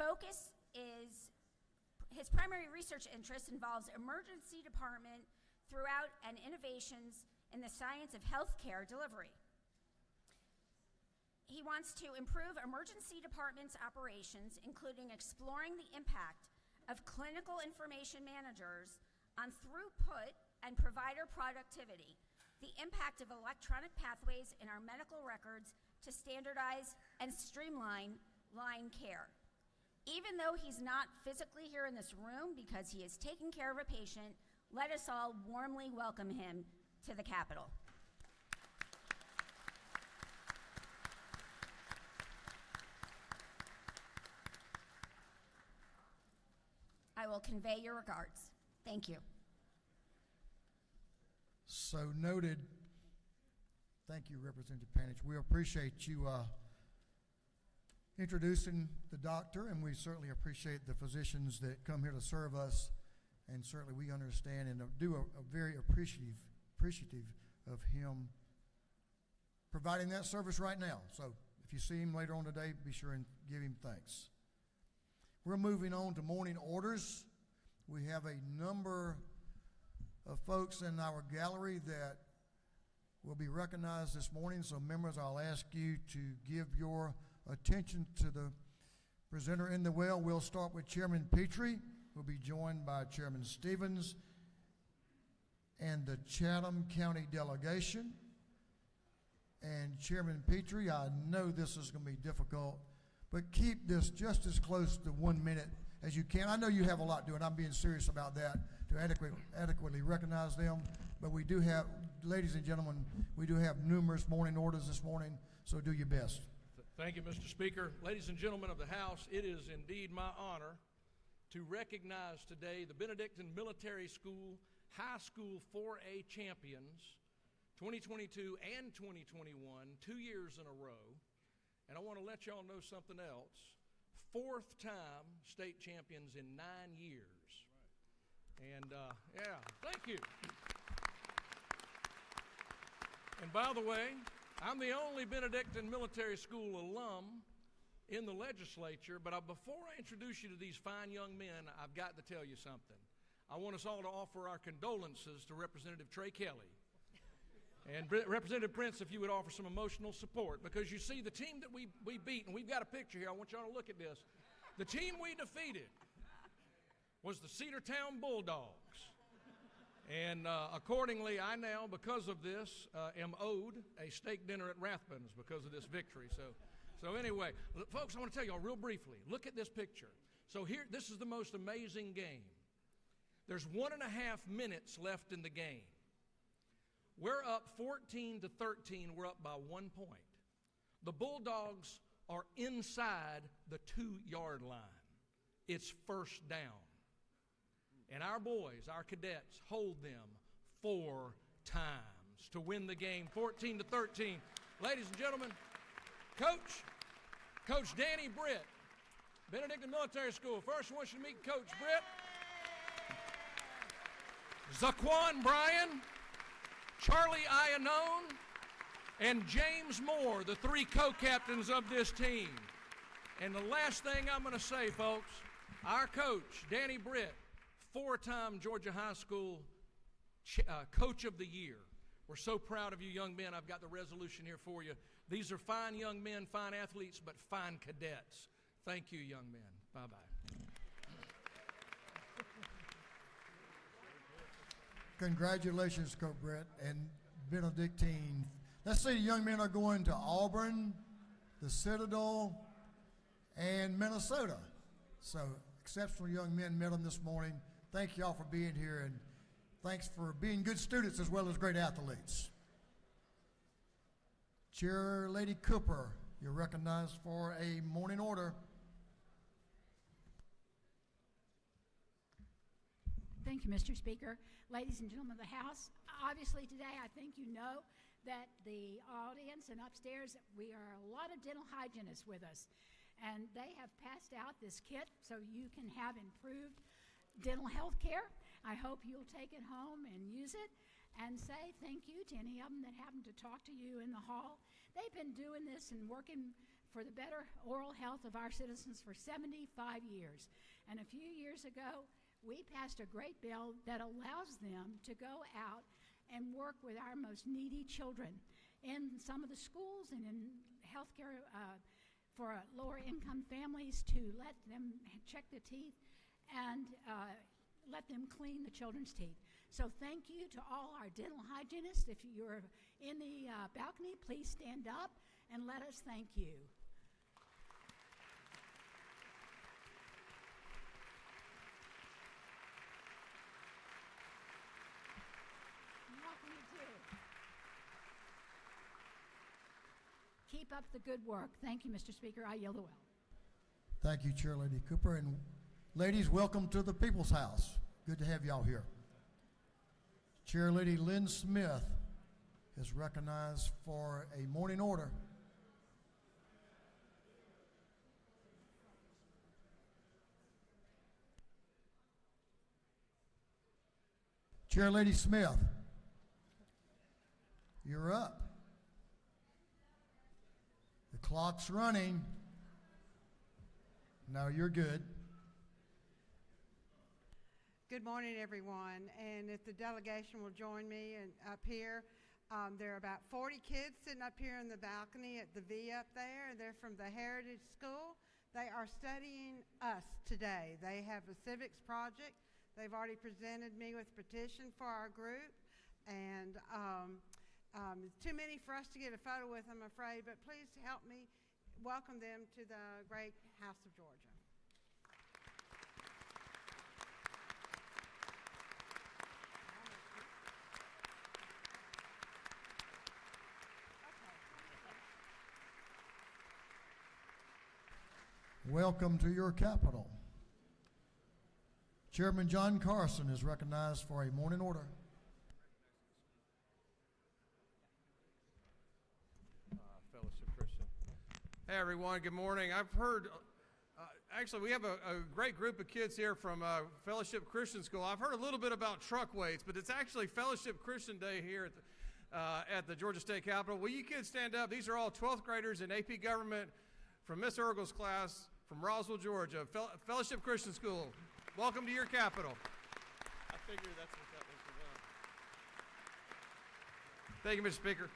primary research interest involves emergency department throughout and innovations in the science of healthcare delivery. He wants to improve emergency departments' operations, including exploring the impact of clinical information managers on throughput and provider productivity, the impact of electronic pathways in our medical records to standardize and streamline line care. Even though he's not physically here in this room because he is taking care of a patient, let us all warmly welcome him to the Capitol. I will convey your regards. Thank you. So noted. Thank you, Representative Panage. We appreciate you introducing the doctor, and we certainly appreciate the physicians that come here to serve us, and certainly we understand and do a very appreciative of him providing that service right now. So if you see him later on today, be sure and give him thanks. We're moving on to morning orders. We have a number of folks in our gallery that will be recognized this morning. So members, I'll ask you to give your attention to the presenter in the well. We'll start with Chairman Petrie. We'll be joined by Chairman Stevens and the Chatham County delegation. And Chairman Petrie, I know this is going to be difficult, but keep this just as close to 1 minute as you can. I know you have a lot to do, and I'm being serious about that, to adequately recognize them. But we do have, ladies and gentlemen, we do have numerous morning orders this morning, so do your best. Thank you, Mr. Speaker. Ladies and gentlemen of the House, it is indeed my honor to recognize today the Benedictine Military School High School 4A champions, 2022 and 2021, 2 years in a row. And I want to let y'all know something else. 4th time state champions in 9 years. And yeah, thank you. And by the way, I'm the only Benedictine Military School alum in the legislature, but before I introduce you to these fine young men, I've got to tell you something. I want us all to offer our condolences to Representative Trey Kelly. And Representative Prince, if you would offer some emotional support, because you see the team that we beat, and we've got a picture here, I want y'all to look at this. The team we defeated was the Cedartown Bulldogs. And accordingly, I now, because of this, am owed a steak dinner at Rathbun's because of this victory. So anyway, folks, I want to tell y'all real briefly, look at this picture. So here, this is the most amazing game. There's 1.5 minutes left in the game. We're up 14-13. We're up by 1 point. The Bulldogs are inside the 2-yard line. It's first down. And our boys, our cadets, hold them 4 times to win the game 14-13. Ladies and gentlemen, Coach Danny Britt, Benedictine Military School. First one should meet Coach Britt. Zaquan Bryan, Charlie Iannone, and James Moore, the 3 co-captains of this team. And the last thing I'm going to say, folks, our coach, Danny Britt, 4-time Georgia High School Coach of the Year. We're so proud of you young men. I've got the resolution here for you. These are fine young men, fine athletes, but fine cadets. Thank you, young men. Bye-bye. Congratulations, Coach Brett and Benedictine. Let's see, the young men are going to Auburn, the Citadel, and Minnesota. So exceptional young men met them this morning. Thank you all for being here, and thanks for being good students as well as great athletes. Chair Lady Cooper, you're recognized for a morning order. Thank you, Mr. Speaker. Ladies and gentlemen of the House, obviously today I think you know that the audience and upstairs, we are a lot of dental hygienists with us. And they have passed out this kit so you can have improved dental health care. I hope you'll take it home and use it and say thank you to any of them that happened to talk to you in the hall. They've been doing this and working for the better oral health of our citizens for 75 years. And a few years ago, we passed a great bill that allows them to go out and work with our most needy children in some of the schools and in healthcare for lower income families, to let them check the teeth and let them clean the children's teeth. So thank you to all our dental hygienists. If you're in the balcony, please stand up and let us thank you. Keep up the good work. Thank you, Mr. Speaker. I yield the well. Thank you, Chair Lady Cooper. And ladies, welcome to the People's House. Good to have y'all here. Chair Lady Lynn Smith is recognized for a morning order. Chair Lady Smith, you're up. The clock's running. No, you're good. Good morning, everyone. And if the delegation will join me up here, there are about 40 kids sitting up here in the balcony at the V up there. They're from the Heritage School. They are studying us today. They have a civics project. They've already presented me with a petition for our group. And it's too many for us to get a photo with, I'm afraid, but please help me welcome them to the great House of Georgia. Welcome to your capital. Chairman John Carson is recognized for a morning order. Fellowship Christian. Hey everyone, good morning. I've heard, actually we have a great group of kids here from Fellowship Christian School. I've heard a little bit about truck weights, but it's actually Fellowship Christian Day here at the Georgia State Capitol. Will you kids stand up? These are all 12th graders in AP Government from Miss Ergel's class from Roswell, Georgia, Fellowship Christian School. Welcome to your capital. I figured that's what that was for them. Thank you, Mr. Speaker.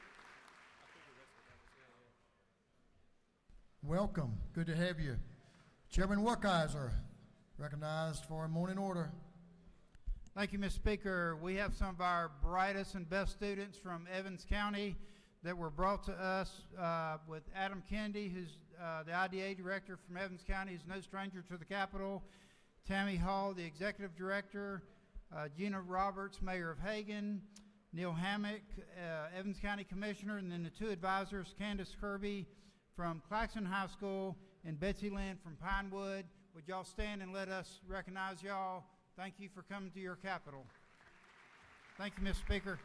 Welcome. Good to have you. Chairman Wackizer, recognized for a morning order. Thank you, Mr. Speaker. We have some of our brightest and best students from Evans County that were brought to us with Adam Kennedy, who's the IDA director from Evans County, who's no stranger to the Capitol, Tammy Hall, the executive director, Gina Roberts, mayor of Hagen, Neil Hammock, Evans County commissioner, and then the two advisors, Candace Kirby from Claxton High School and Betsy Lynn from Pinewood. Would y'all stand and let us recognize y'all? Thank you for coming to your capital. Thank you, Mr. Speaker.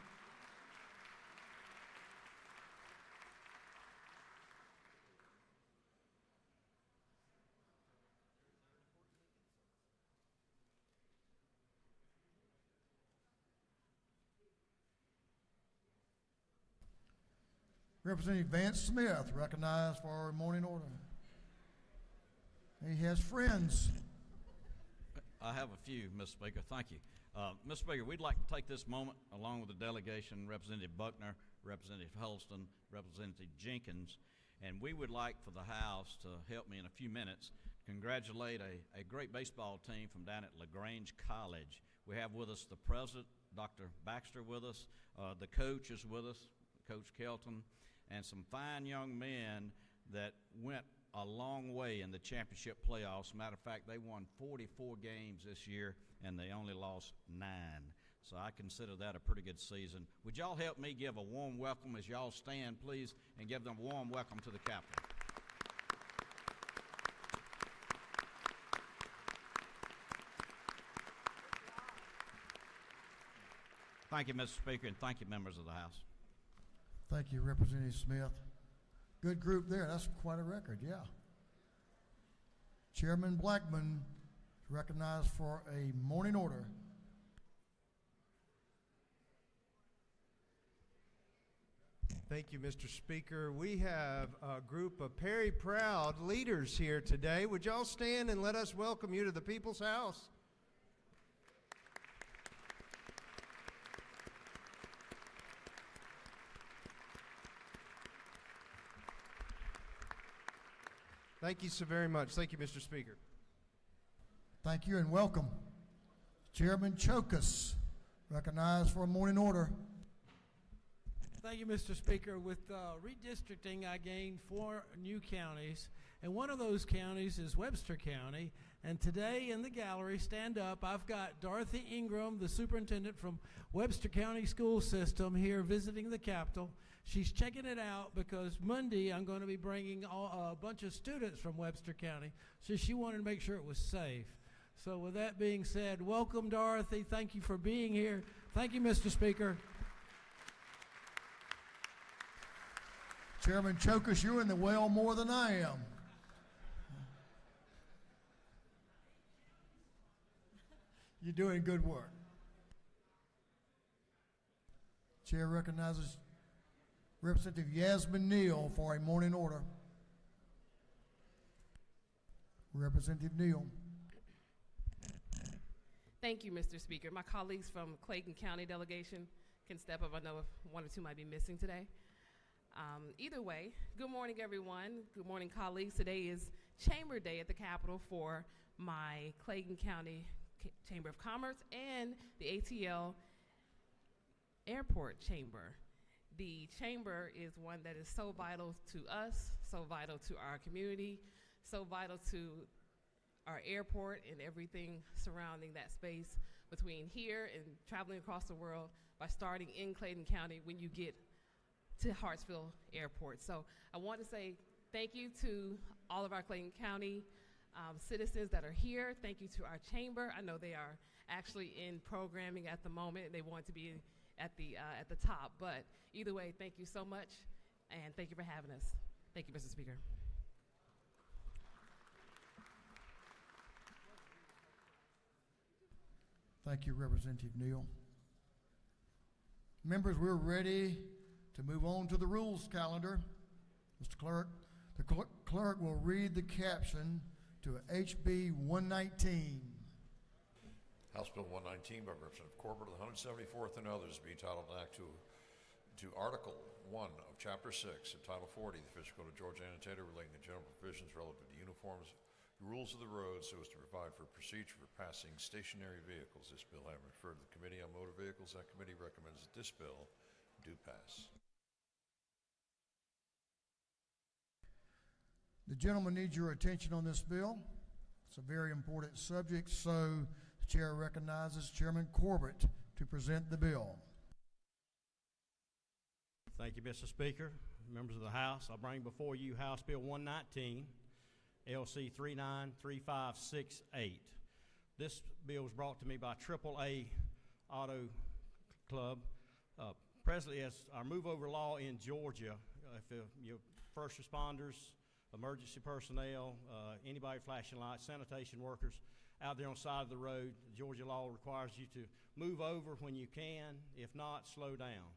Representative Vance Smith, recognized for our morning order. He has friends. I have a few, Mr. Speaker. Thank you. Mr. Speaker, we'd like to take this moment, along with the delegation, Representative Buckner, Representative Huddleston, Representative Jenkins, and we would like for the House to help me in a few minutes congratulate a great baseball team from down at LaGrange College. We have with us the president, Dr. Baxter, with us. The coach is with us, Coach Kelton, and some fine young men that went a long way in the championship playoffs. Matter of fact, they won 44 games this year, and they only lost 9. So I consider that a pretty good season. Would y'all help me give a warm welcome as y'all stand, please, and give them a warm welcome to the Capitol. Thank you, Mr. Speaker, and thank you, members of the House. Thank you, Representative Smith. Good group there. That's quite a record, yeah. Chairman Blackman is recognized for a morning order. Thank you, Mr. Speaker. We have a group of Perry Proud leaders here today. Would y'all stand and let us welcome you to the People's House? Thank you so very much. Thank you, Mr. Speaker. Thank you and welcome. Chairman Chokus, recognized for a morning order. Thank you, Mr. Speaker. With redistricting, I gained 4 new counties, and one of those counties is Webster County. And today in the gallery, stand up, I've got Dorothy Ingram, the superintendent from Webster County School System, here visiting the Capitol. She's checking it out because Monday I'm going to be bringing a bunch of students from Webster County, so she wanted to make sure it was safe. So with that being said, welcome, Dorothy. Thank you for being here. Thank you, Mr. Speaker. Chairman Chokus, you're in the well more than I am. You're doing good work. Chair recognizes Representative Yasmin Neal for a morning order. Representative Neal. Thank you, Mr. Speaker. My colleagues from Clayton County delegation can step up. I know 1 or 2 might be missing today. Either way, good morning, everyone. Good morning, colleagues. Today is Chamber Day at the Capitol for my Clayton County Chamber of Commerce and the ATL Airport Chamber. The chamber is one that is so vital to us, so vital to our community, so vital to our airport and everything surrounding that space between here and traveling across the world by starting in Clayton County when you get to Hartsfield Airport. So I want to say thank you to all of our Clayton County citizens that are here. Thank you to our chamber. I know they are actually in programming at the moment. They want to be at the top, but either way, thank you so much, and thank you for having us. Thank you, Mr. Speaker. Thank you, Representative Neal. Members, we're ready to move on to the rules calendar. Mr. Clerk, the clerk will read the caption to HB 119. House Bill 119 by Representative Corbett of the 174th and others be titled an act to Article 1 of Chapter 6 of Title 40 of the Official Code of Georgia Annotated relating to general provisions relative to uniforms, rules of the road so as to provide for procedure for passing stationary vehicles. This bill having referred to the Committee on Motor Vehicles, that committee recommends that this bill do pass. The gentleman needs your attention on this bill. It's a very important subject, so the chair recognizes Chairman Corbett to present the bill. Thank you, Mr. Speaker. members of the House, I bring before you House Bill 119, LC 393568. This bill was brought to me by AAA Auto Club. Presently, as our move-over law in Georgia, if your first responders, emergency personnel, anybody flashing lights, sanitation workers out there on the side of the road, Georgia law requires you to move over when you can. If not, slow down.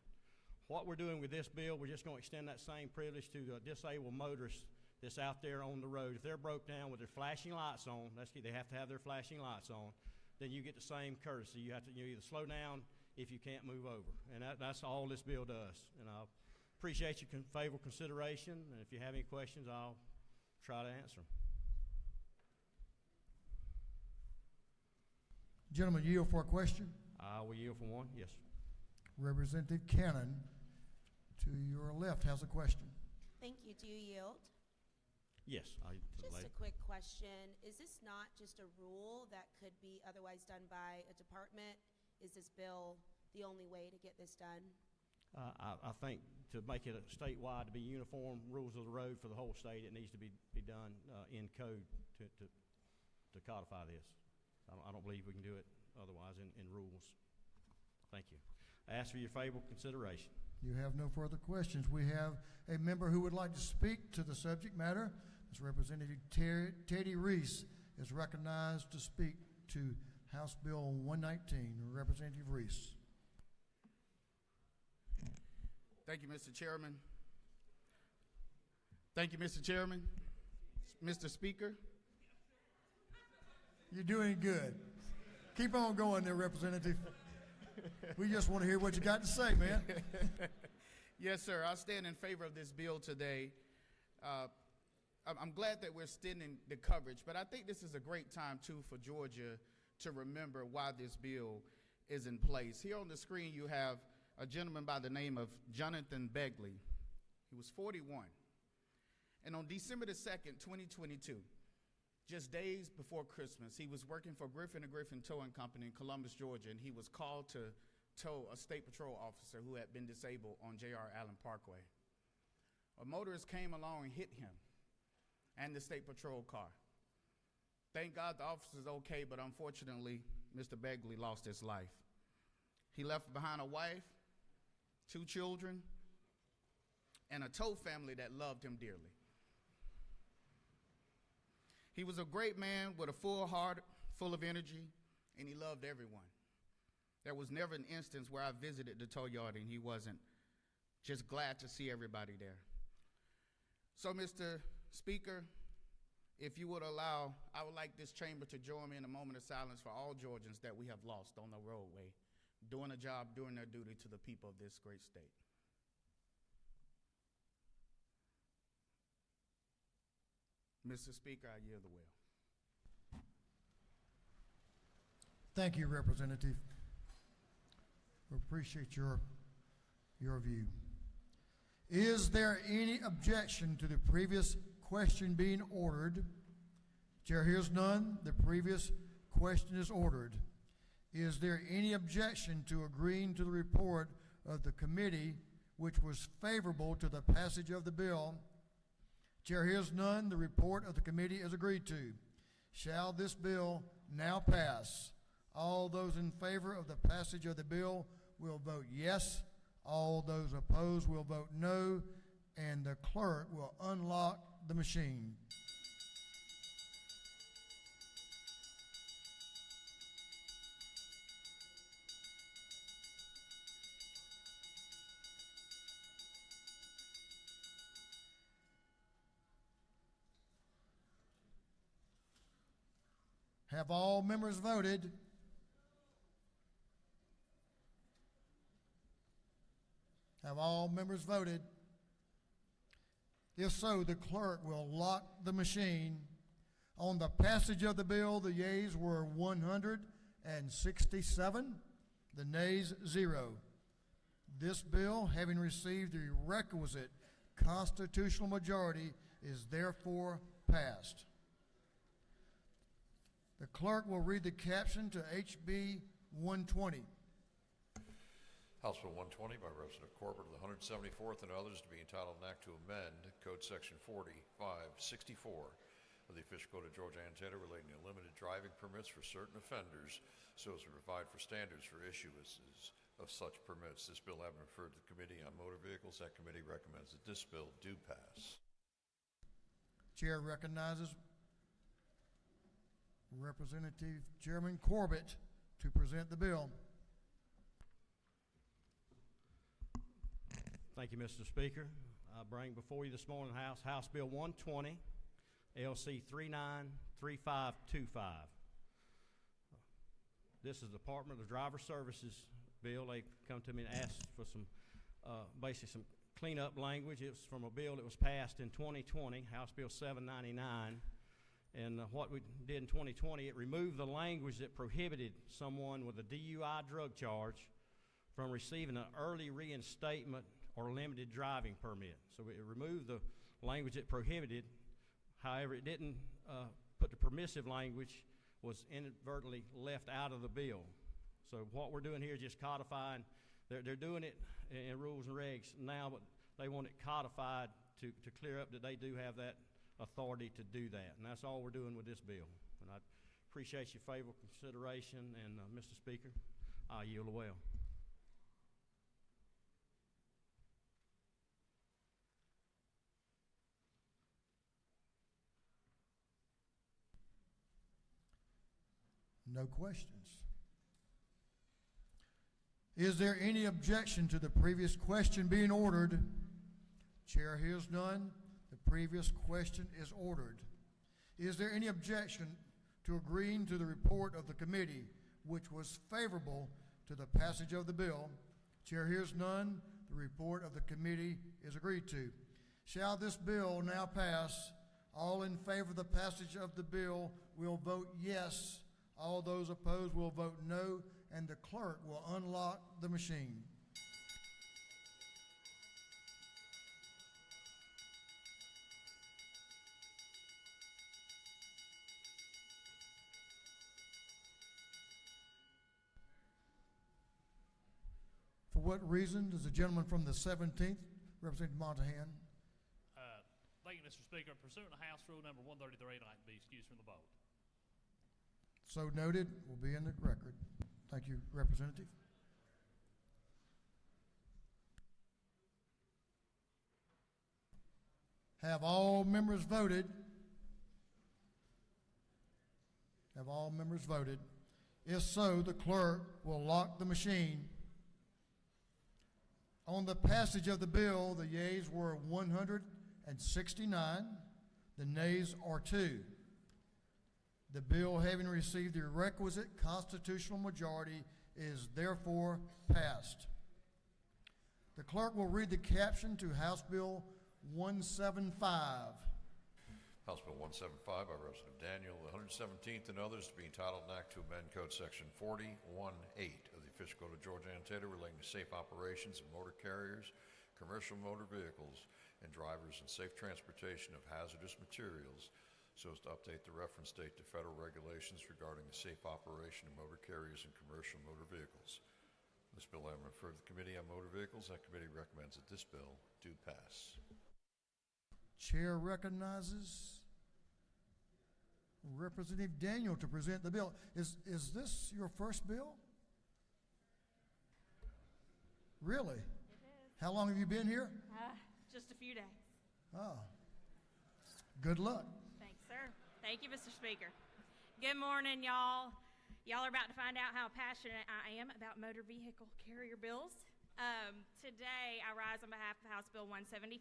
What we're doing with this bill, we're just going to extend that same privilege to disabled motorists that's out there on the road. If they're broke down with their flashing lights on, they have to have their flashing lights on, then you get the same courtesy. You have to either slow down if you can't move over. And that's all this bill does. And I appreciate your favorable consideration. And if you have any questions, I'll try to answer them. Gentlemen, yield for a question. I will yield for one. Yes. Representative Cannon, to your left, has a question. Thank you. Do you yield? Yes. Just a quick question. Is this not just a rule that could be otherwise done by a department? Is this bill the only way to get this done? I think to make it a statewide, to be uniform rules of the road for the whole state, it needs to be done in code to codify this. I don't believe we can do it otherwise in rules. Thank you. I ask for your favorable consideration. You have no further questions. We have a member who would like to speak to the subject matter. It's Representative Teddy Reese is recognized to speak to House Bill 119. Representative Reese. Thank you, Mr. Chairman. Thank you, Mr. Chairman. Mr. Speaker. You're doing good. Keep on going there, Representative. We just want to hear what you got to say, man. Yes, sir. I stand in favor of this bill today. I'm glad that we're extending the coverage, but I think this is a great time, too, for Georgia to remember why this bill is in place. Here on the screen, you have a gentleman by the name of Jonathan Begley. He was 41. And on December the 2nd, 2022, just days before Christmas, he was working for Griffin & Griffin Towing Company in Columbus, Georgia, and he was called to tow a state patrol officer who had been disabled on J.R. Allen Parkway. A motorist came along and hit him and the state patrol car. Thank God the officer's okay, but unfortunately, Mr. Begley lost his life. He left behind a wife, 2 children, and a tow family that loved him dearly. He was a great man with a full heart, full of energy, and he loved everyone. There was never an instance where I visited the tow yard and he wasn't just glad to see everybody there. So, Mr. Speaker, if you would allow, I would like this chamber to join me in a moment of silence for all Georgians that we have lost on the roadway, doing a job, doing their duty to the people of this great state. Mr. Speaker, I yield the will. Thank you, Representative. We appreciate your view. Is there any objection to the previous question being ordered? Chair hears none. The previous question is ordered. Is there any objection to agreeing to the report of the committee which was favorable to the passage of the bill? Chair hears none. The report of the committee is agreed to. Shall this bill now pass? All those in favor of the passage of the bill will vote yes. All those opposed will vote no. And the clerk will unlock the machine. Have all members voted? Have all members voted? If so, the clerk will lock the machine. On the passage of the bill, the yeas were 167, the nays 0. This bill, having received the requisite constitutional majority, is therefore passed. The clerk will read the caption to HB 120. House Bill 120 by Representative Corbett of the 174th and others to be entitled an act to amend Code Section 4564 of the Official Code of Georgia Annotated relating to limited driving permits for certain offenders so as to provide for standards for issuances of such permits. This bill having referred to the Committee on Motor Vehicles, that committee recommends that this bill do pass. Chair recognizes Representative Chairman Corbett to present the bill. Thank you, Mr. Speaker. I bring before you this morning House Bill 120, LC 393525. This is the Department of Driver Services bill. They come to me and asked for some, basically some cleanup language. It was from a bill that was passed in 2020, House Bill 799. And what we did in 2020, it removed the language that prohibited someone with a DUI drug charge from receiving an early reinstatement or limited driving permit. So it removed the language that prohibited. However, it didn't put the permissive language, was inadvertently left out of the bill. So what we're doing here is just codifying. They're doing it in rules and regs now, but they want it codified to clear up that they do have that authority to do that. And that's all we're doing with this bill. And I appreciate your favorable consideration. And Mr. Speaker, I yield the well. No questions. Is there any objection to the previous question being ordered? Chair hears none. The previous question is ordered. Is there any objection to agreeing to the report of the committee, which was favorable to the passage of the bill? Chair hears none. The report of the committee is agreed to. Shall this bill now pass? All in favor of the passage of the bill will vote yes. All those opposed will vote no, and the clerk will unlock the machine. For what reason does the gentleman from the 17th, Representative Montahan? Thank you, Mr. Speaker. Pursuant to House Rule number 133, I'd like to be excused from the vote. So noted, will be in the record. Thank you, Representative. Have all members voted? Have all members voted? If so, the clerk will lock the machine. On the passage of the bill, the yeas were 169, the nays are 2. The bill, having received the requisite constitutional majority, is therefore passed. The clerk will read the caption to House Bill 175. House Bill 175 by Representative Daniel, the 117th and others to be entitled an act to amend Code Section 418 of the Official Code of Georgia Annotated relating to safe operations of motor carriers, commercial motor vehicles, and drivers and safe transportation of hazardous materials, so as to update the reference date to federal regulations regarding the safe operation of motor carriers and commercial motor vehicles. This bill having referred to the Committee on Motor Vehicles, that committee recommends that this bill do pass. Chair recognizes Representative Daniel to present the bill. Is this your first bill? Really? It is. How long have you been here? Just a few days. Oh. Good luck. Thanks, sir. Thank you, Mr. Speaker. Good morning, y'all. Y'all are about to find out how passionate I am about motor vehicle carrier bills. Today, I rise on behalf of House Bill 175.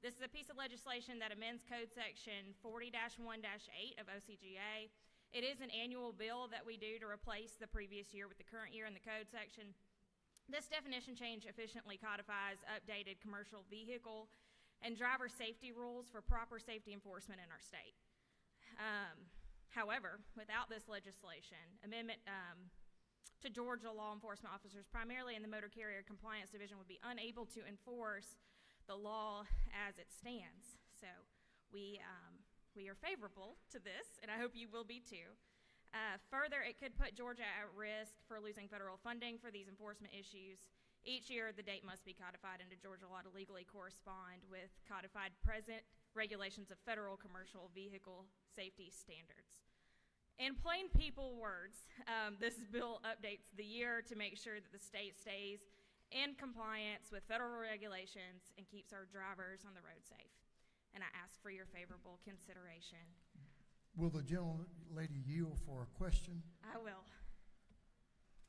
This is a piece of legislation that amends Code Section 40-1-8 of OCGA. It is an annual bill that we do to replace the previous year with the current year in the code section. This definition change efficiently codifies updated commercial vehicle and driver safety rules for proper safety enforcement in our state. However, without this legislation, amendment to Georgia law enforcement officers, primarily in the Motor Carrier Compliance Division, would be unable to enforce the law as it stands. So we are favorable to this, and I hope you will be too. Further, it could put Georgia at risk for losing federal funding for these enforcement issues. Each year, the date must be codified into Georgia law to legally correspond with codified present regulations of federal commercial vehicle safety standards. In plain people words, this bill updates the year to make sure that the state stays in compliance with federal regulations and keeps our drivers on the road safe. And I ask for your favorable consideration. Will the gentlelady yield for a question? I will.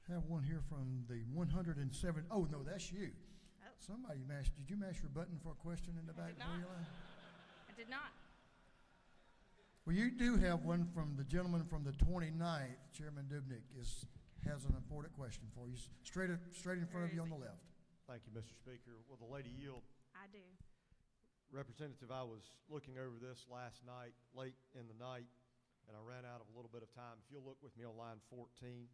Have one here from the 107. Oh, no, that's you. Oh. Somebody did you mash your button for a question in the back? I did not. I did not. Well, you do have one from the gentleman from the 29th. Chairman Dubnik has an important question for you. Straight in front of you on the left. Thank you, Mr. Speaker. Will the lady yield? I do. Representative, I was looking over this last night, late in the night, and I ran out of a little bit of time. If you'll look with me on line 14.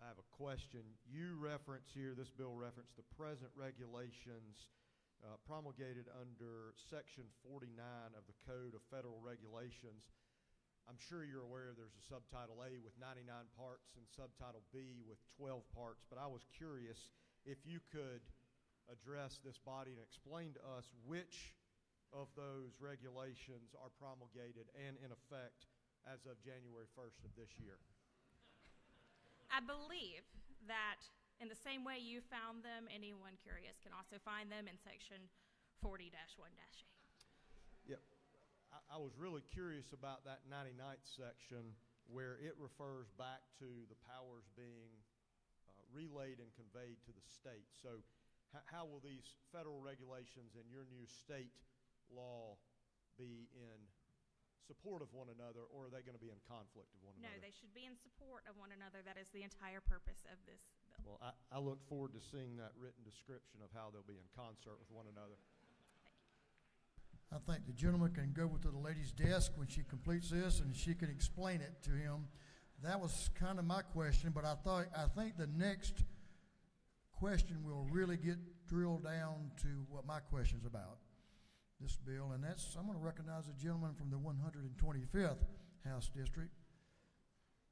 I have a question. You reference here, this bill referenced the present regulations promulgated under Section 49 of the Code of Federal Regulations. I'm sure you're aware there's a Subtitle A with 99 parts and Subtitle B with 12 parts, but I was curious if you could address this body and explain to us which of those regulations are promulgated and in effect as of January 1st of this year. I believe that in the same way you found them, anyone curious can also find them in section 40-1-A. Yep. I was really curious about that 99th section where it refers back to the powers being relayed and conveyed to the state. So how will these federal regulations and your new state law be in support of one another, or are they going to be in conflict of one another? No, they should be in support of one another. That is the entire purpose of this bill. Well, I look forward to seeing that written description of how they'll be in concert with one another. I think the gentleman can go to the lady's desk when she completes this, and she can explain it to him. That was kind of my question, but I think the next question will really get drilled down to what my question's about. This bill, and I'm going to recognize the gentleman from the 125th House District,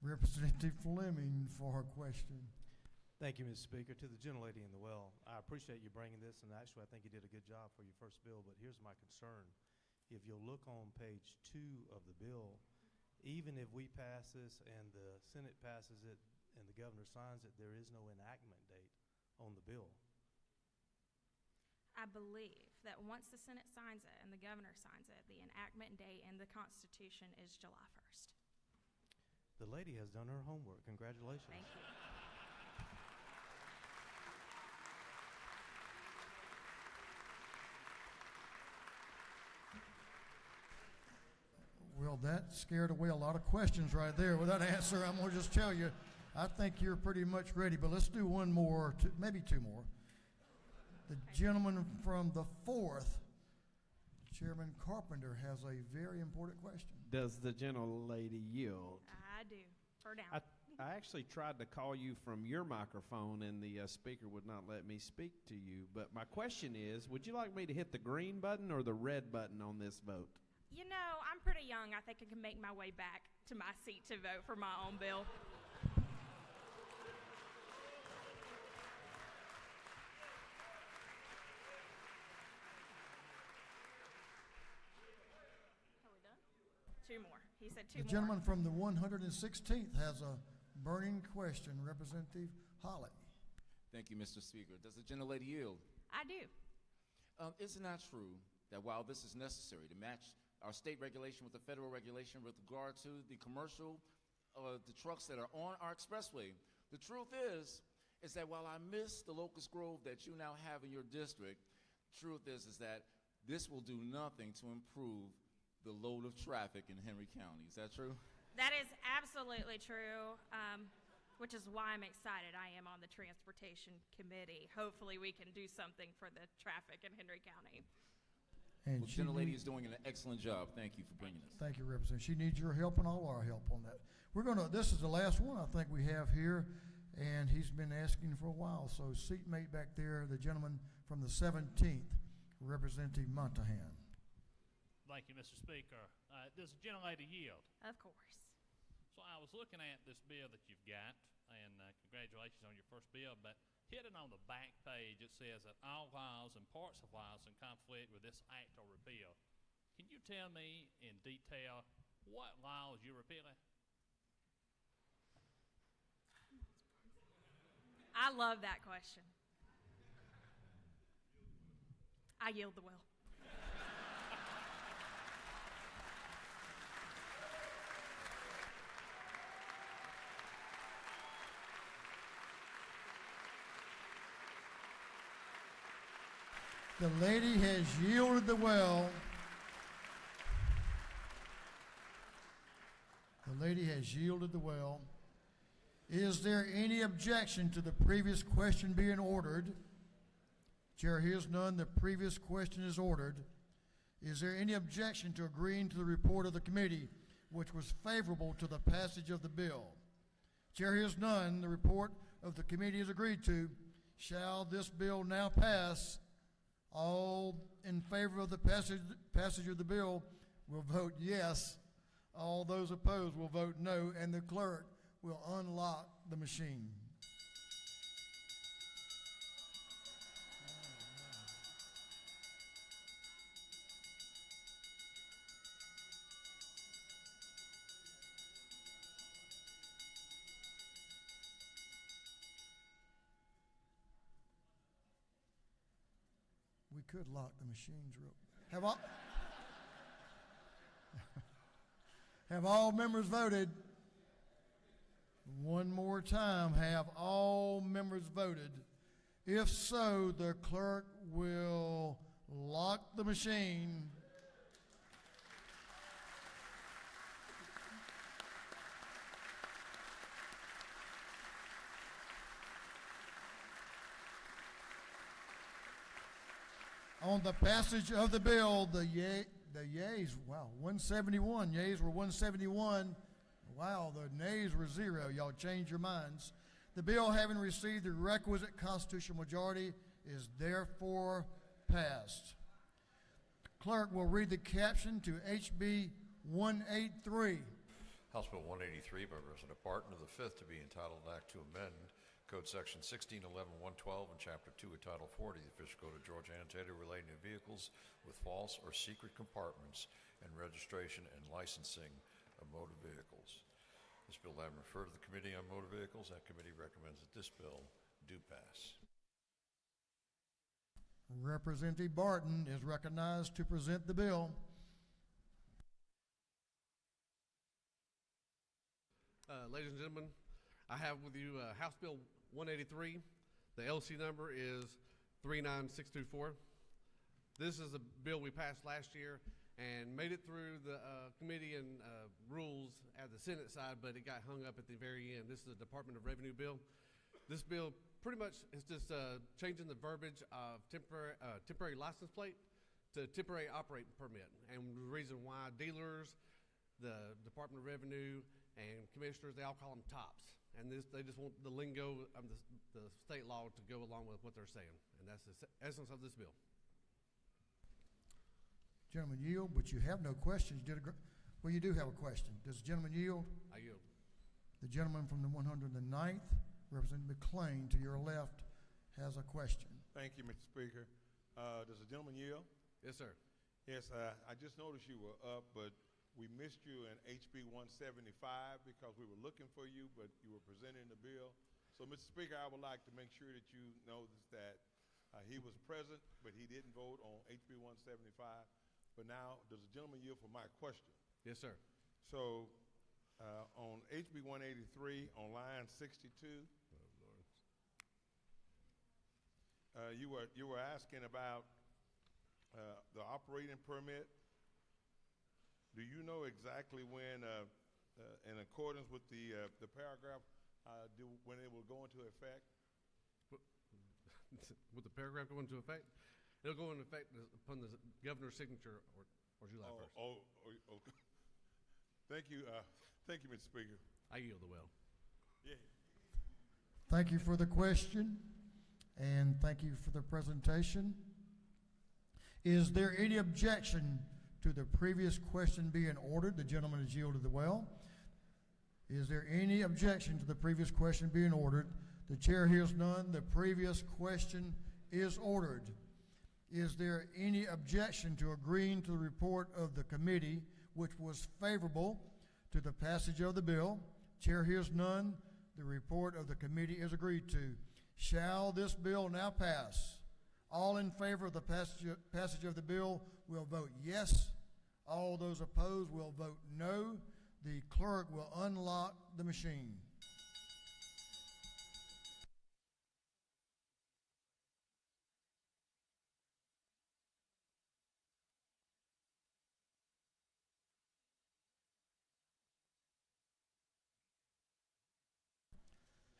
Representative Fleming, for her question. Thank you, Mr. Speaker. To the gentlelady in the well, I appreciate you bringing this, and actually I think you did a good job for your first bill, but here's my concern. If you'll look on page 2 of the bill, even if we pass this and the Senate passes it and the governor signs it, there is no enactment date on the bill. I believe that once the Senate signs it and the governor signs it, the enactment date in the Constitution is July 1st. The lady has done her homework. Congratulations. Thank you. Well, that scared away a lot of questions right there. With that answer, I'm going to just tell you, I think you're pretty much ready, but let's do one more, maybe two more. The gentleman from the 4th, Chairman Carpenter, has a very important question. Does the gentlelady yield? I do. For now. I actually tried to call you from your microphone, and the speaker would not let me speak to you. But my question is, would you like me to hit the green button or the red button on this vote? You know, I'm pretty young. I think I can make my way back to my seat to vote for my own bill. Two more. He said two more. The gentleman from the 116th has a burning question. Representative Holly. Thank you, Mr. Speaker. Does the gentlelady yield? I do. Is it not true that while this is necessary to match our state regulation with the federal regulation with regard to the commercial, the trucks that are on our expressway, the truth is that while I miss the Locust Grove that you now have in your district, truth is that this will do nothing to improve the load of traffic in Henry County. Is that true? That is absolutely true, which is why I'm excited. I am on the Transportation Committee. Hopefully we can do something for the traffic in Henry County. And well, the gentlelady is doing an excellent job. Thank you for bringing this. Thank you, Representative. She needs your help and all our help on that. This is the last one I think we have here, and he's been asking for a while. So seatmate back there, the gentleman from the 17th, Representative Montahan. Thank you, Mr. Speaker. Does the gentlelady yield? Of course. So I was looking at this bill that you've got, and congratulations on your first bill, but hidden on the back page it says that all laws and parts of laws in conflict with this act are repealed. Can you tell me in detail what laws you're repealing? I love that question. I yield the will. The lady has yielded the well. The lady has yielded the well. Is there any objection to the previous question being ordered? Chair hears none. The previous question is ordered. Is there any objection to agreeing to the report of the committee, which was favorable to the passage of the bill? Chair hears none. The report of the committee is agreed to. Shall this bill now pass? All in favor of the passage of the bill will vote yes. All those opposed will vote no, and the clerk will unlock the machine. We could lock the machines real. Have all members voted? One more time, have all members voted? If so, the clerk will lock the machine. On the passage of the bill, the yeas, wow, 171. Yeas were 171. Wow, the nays were 0. Y'all changed your minds. The bill, having received the requisite constitutional majority, is therefore passed. The clerk will read the caption to HB 183. House Bill 183 by Representative Barton of the 5th to be entitled Act to Amend Code Section 1611-112 and Chapter 2 of Title 40 of the Official Code of Georgia annotated relating to vehicles with false or secret compartments and registration and licensing of motor vehicles. This bill having referred to the Committee on Motor Vehicles, that committee recommends that this bill do pass. Representative Barton is recognized to present the bill. Ladies and gentlemen, I have with you House Bill 183. The LC number is 39624. This is a bill we passed last year and made it through the committee and rules at the Senate side, but it got hung up at the very end. This is a Department of Revenue bill. This bill pretty much is just changing the verbiage of temporary license plate to temporary operating permit. And the reason why dealers, the Department of Revenue, and commissioners, they all call them tops. And they just want the lingo of the state law to go along with what they're saying. And that's the essence of this bill. Gentleman yield, but you have no questions. Well, you do have a question. Does the gentleman yield? I yield. The gentleman from the 109th, Representative McLean, to your left, has a question. Thank you, Mr. Speaker. Does the gentleman yield? Yes, sir. Yes, I just noticed you were up, but we missed you in HB 175 because we were looking for you, but you were presenting the bill. So, Mr. Speaker, I would like to make sure that you notice that he was present, but he didn't vote on HB 175. But now, does the gentleman yield for my question? Yes, sir. So, on HB 183, on line 62, you were asking about the operating permit. Do you know exactly when, in accordance with the paragraph, when it will go into effect? With the paragraph go into effect? It'll go into effect upon the governor's signature or July 1st. Okay. Thank you, Mr. Speaker. I yield the will. Yeah. Thank you for the question, and thank you for the presentation. Is there any objection to the previous question being ordered? The gentleman has yielded the well. Is there any objection to the previous question being ordered? The chair hears none. The previous question is ordered. Is there any objection to agreeing to the report of the committee, which was favorable to the passage of the bill? Chair hears none. The report of the committee is agreed to. Shall this bill now pass? All in favor of the passage of the bill will vote yes. All those opposed will vote no. The clerk will unlock the machine.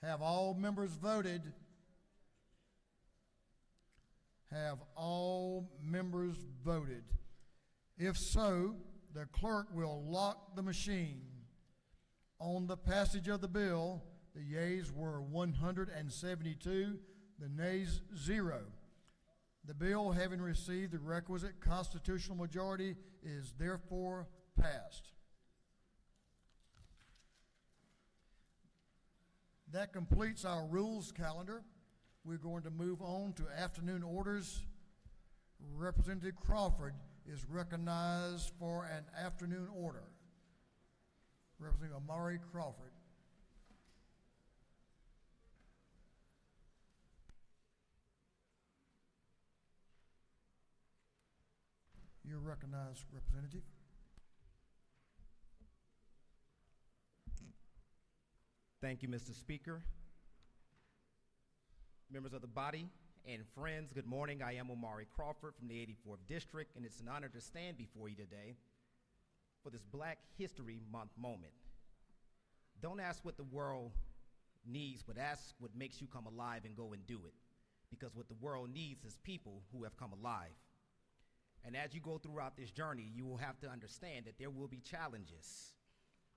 Have all members voted? Have all members voted? If so, the clerk will lock the machine. On the passage of the bill, the yeas were 172, the nays 0. The bill, having received the requisite constitutional majority, is therefore passed. That completes our rules calendar. We're going to move on to afternoon orders. Representative Crawford is recognized for an afternoon order. Representative Amari Crawford. You're recognized, Representative. Thank you, Mr. Speaker. Members of the body and friends, good morning. I am Omari Crawford from the 84th District, and it's an honor to stand before you today for this Black History Month moment. Don't ask what the world needs, but ask what makes you come alive and go and do it. Because what the world needs is people who have come alive. And as you go throughout this journey, you will have to understand that there will be challenges.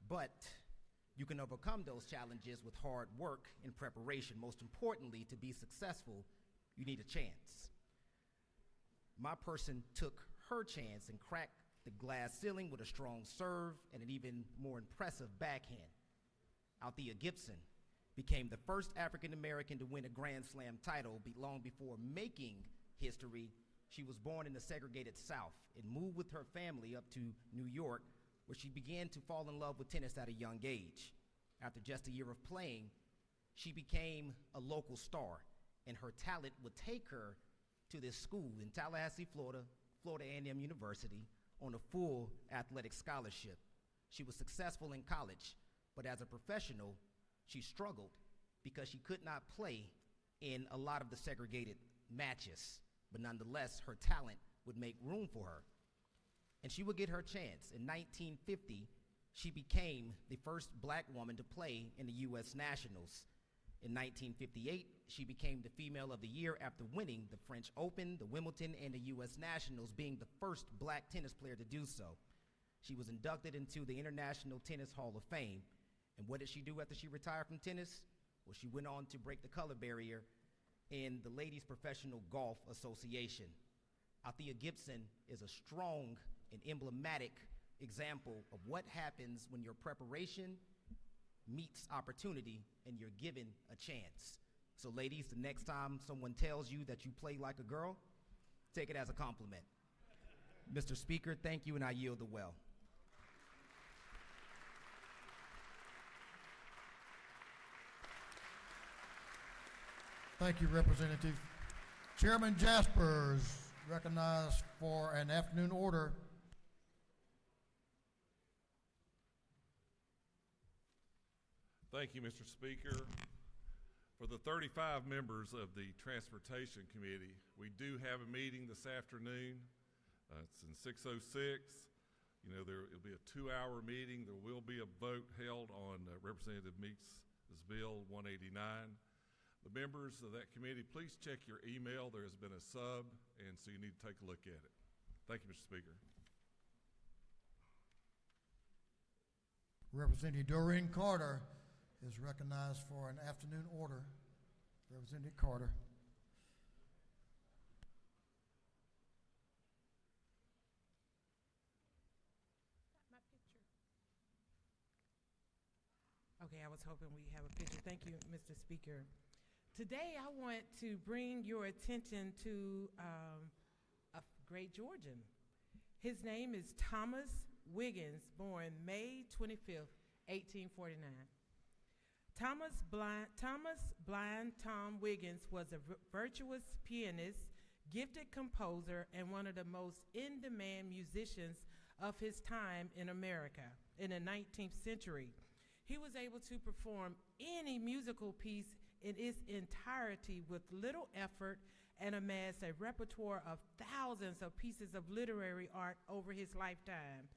But you can overcome those challenges with hard work and preparation. Most importantly, to be successful, you need a chance. My person took her chance and cracked the glass ceiling with a strong serve and an even more impressive backhand. Althea Gibson became the first African American to win a Grand Slam title long before making history. She was born in the segregated South and moved with her family up to New York, where she began to fall in love with tennis at a young age. After just a year of playing, she became a local star, and her talent would take her to this school in Tallahassee, Florida, Florida A&M University, on a full athletic scholarship. She was successful in college, but as a professional, she struggled because she could not play in a lot of the segregated matches, but nonetheless, her talent would make room for her. And she would get her chance. In 1950, she became the first Black woman to play in the U.S. Nationals. In 1958, she became the Female of the Year after winning the French Open, the Wimbledon, and the U.S. Nationals, being the first Black tennis player to do so. She was inducted into the International Tennis Hall of Fame. And what did she do after she retired from tennis? Well, she went on to break the color barrier in the Ladies Professional Golf Association. Althea Gibson is a strong and emblematic example of what happens when your preparation meets opportunity and you're given a chance. So ladies, the next time someone tells you that you play like a girl, take it as a compliment. Mr. Speaker, thank you, and I yield the well. Thank you, Representative. Chairman Jaspers recognized for an afternoon order. Thank you, Mr. Speaker. For the 35 members of the Transportation Committee, we do have a meeting this afternoon. It's in 606. You know, it'll be a 2-hour meeting. There will be a vote held on Representative Meeks' Bill 189. The members of that committee, please check your email. There has been a sub, and so you need to take a look at it. Thank you, Mr. Speaker. Representative Doreen Carter is recognized for an afternoon order. Representative Carter. Okay, I was hoping we have a picture. Thank you, Mr. Speaker. Today, I want to bring your attention to a great Georgian. His name is Thomas Wiggins, born May 25th, 1849. Thomas Blind Tom Wiggins was a virtuous pianist, gifted composer, and one of the most in-demand musicians of his time in America in the 19th century. He was able to perform any musical piece in its entirety with little effort and amassed a repertoire of thousands of pieces of literary art over his lifetime.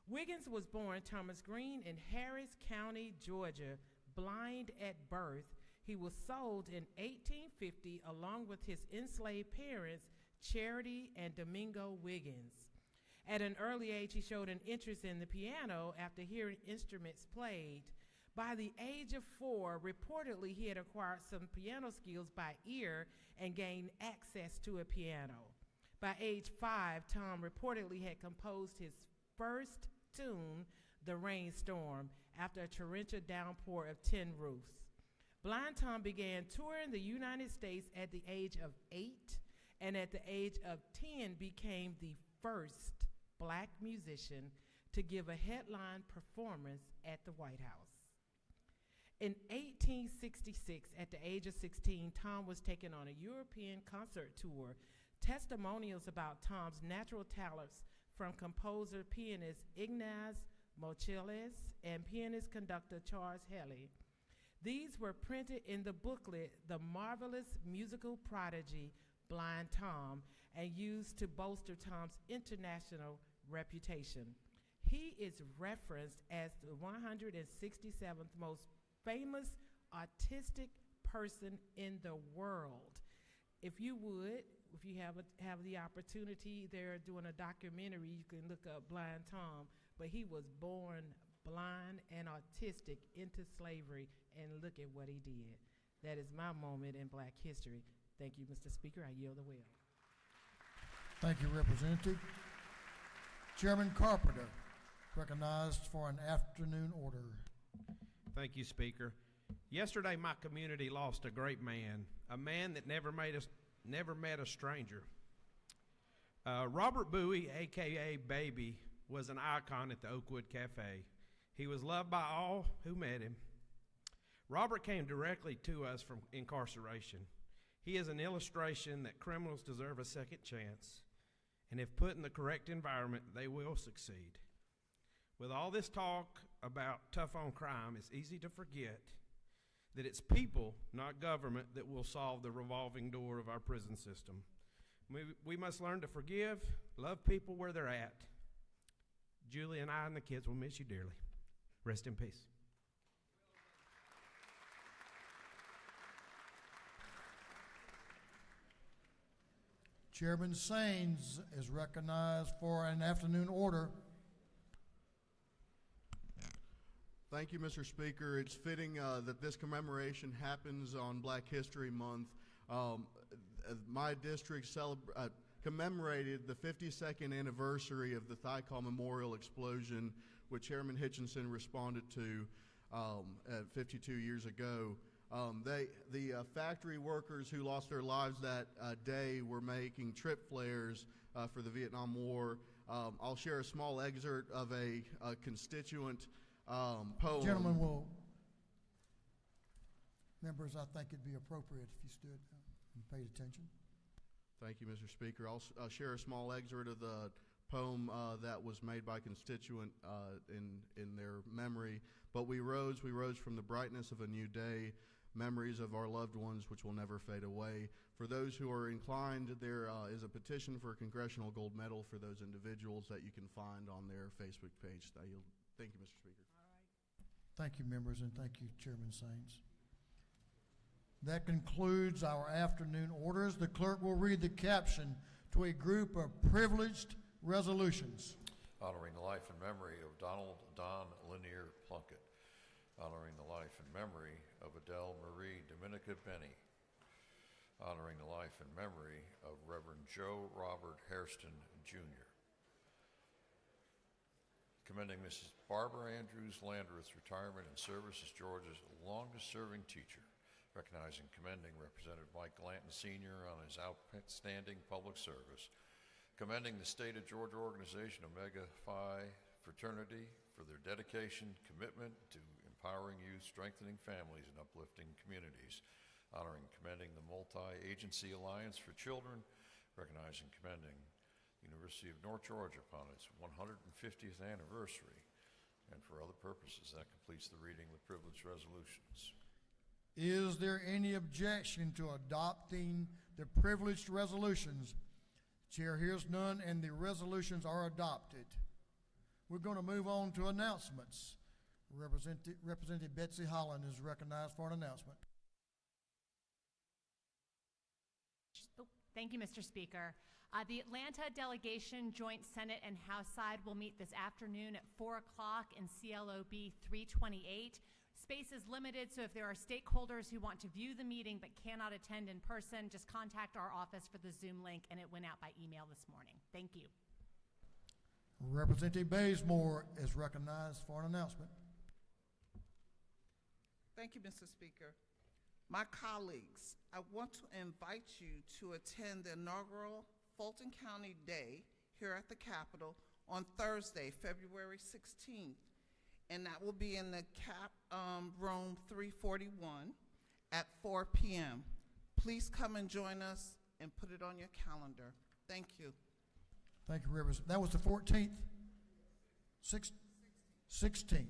Wiggins was born Thomas Green in Harris County, Georgia, blind at birth. He was sold in 1850 along with his enslaved parents, Charity and Domingo Wiggins. At an early age, he showed an interest in the piano after hearing instruments played. By the age of 4, reportedly, he had acquired some piano skills by ear and gained access to a piano. By age 5, Tom reportedly had composed his first tune, The Rainstorm, after a torrential downpour of tin roofs. Blind Tom began touring the United States at the age of 8, and at the age of 10 became the first black musician to give a headline performance at the White House. In 1866, at the age of 16, Tom was taken on a European concert tour. Testimonials about Tom's natural talents from composer pianist Ignaz Moscheles and pianist conductor Charles Haley. These were printed in the booklet, The Marvelous Musical Prodigy, Blind Tom, and used to bolster Tom's international reputation. He is referenced as the 167th most famous autistic person in the world. If you would, if you have the opportunity, they're doing a documentary, you can look up Blind Tom, but he was born blind and autistic into slavery, and look at what he did. That is my moment in black history. Thank you, Mr. Speaker. I yield the will. Thank you, Representative. Chairman Carpenter, recognized for an afternoon order. Thank you, Speaker. Yesterday, my community lost a great man, a man that never met a stranger. Robert Bowie, a.k.a. Baby, was an icon at the Oakwood Cafe. He was loved by all who met him. Robert came directly to us from incarceration. He is an illustration that criminals deserve a second chance, and if put in the correct environment, they will succeed. With all this talk about tough on crime, it's easy to forget that it's people, not government, that will solve the revolving door of our prison system. We must learn to forgive, love people where they're at. Julie and I and the kids will miss you dearly. Rest in peace. Chairman Saines is recognized for an afternoon order. Thank you, Mr. Speaker. It's fitting that this commemoration happens on Black History Month. My district commemorated the 52nd anniversary of the Thykal Memorial explosion, which Chairman Hitchinson responded to 52 years ago. The factory workers who lost their lives that day were making trip flares for the Vietnam War. I'll share a small excerpt of a constituent poem. Gentlemen members, I think it'd be appropriate if you stood and paid attention. Thank you, Mr. Speaker. I'll share a small excerpt of the poem that was made by constituent in their memory. But we rose from the brightness of a new day, memories of our loved ones which will never fade away. For those who are inclined, there is a petition for a Congressional Gold Medal for those individuals that you can find on their Facebook page. Thank you, Mr. Speaker. Thank you, members, and thank you, Chairman Saines. That concludes our afternoon orders. The clerk will read the caption to a group of privileged resolutions. Honoring the life and memory of Donald Don Lanier Plunkett. Honoring the life and memory of Adele Marie Dominica Benny. Honoring the life and memory of Reverend Joe Robert Hairston, Jr. Commending Mrs. Barbara Andrews Landreth's retirement and service as Georgia's longest-serving teacher. Recognizing and commending Representative Mike Glanton Sr. on his outstanding public service. Commending the State of Georgia organization Omega Phi Fraternity for their dedication, commitment to empowering youth, strengthening families, and uplifting communities. Honoring and commending the Multi-Agency Alliance for Children. Recognizing and commending the University of North Georgia upon its 150th anniversary. And for other purposes, that completes the reading of the privileged resolutions. Is there any objection to adopting the privileged resolutions? Chair hears none, and the resolutions are adopted. We're going to move on to announcements. Representative Betsy Holland is recognized for an announcement. Thank you, Mr. Speaker. The Atlanta delegation, Joint Senate and House side, will meet this afternoon at 4 o'clock in CLOB 328. Space is limited, so if there are stakeholders who want to view the meeting but cannot attend in person, just contact our office for the Zoom link, and it went out by email this morning. Thank you. Representative Bazemore is recognized for an announcement. Thank you, Mr. Speaker. My colleagues, I want to invite you to attend the inaugural Fulton County Day here at the Capitol on Thursday, February 16th. And that will be in the room 341 at 4 p.m. Please come and join us and put it on your calendar. Thank you. Thank you, Representative. That was the 14th? 16th.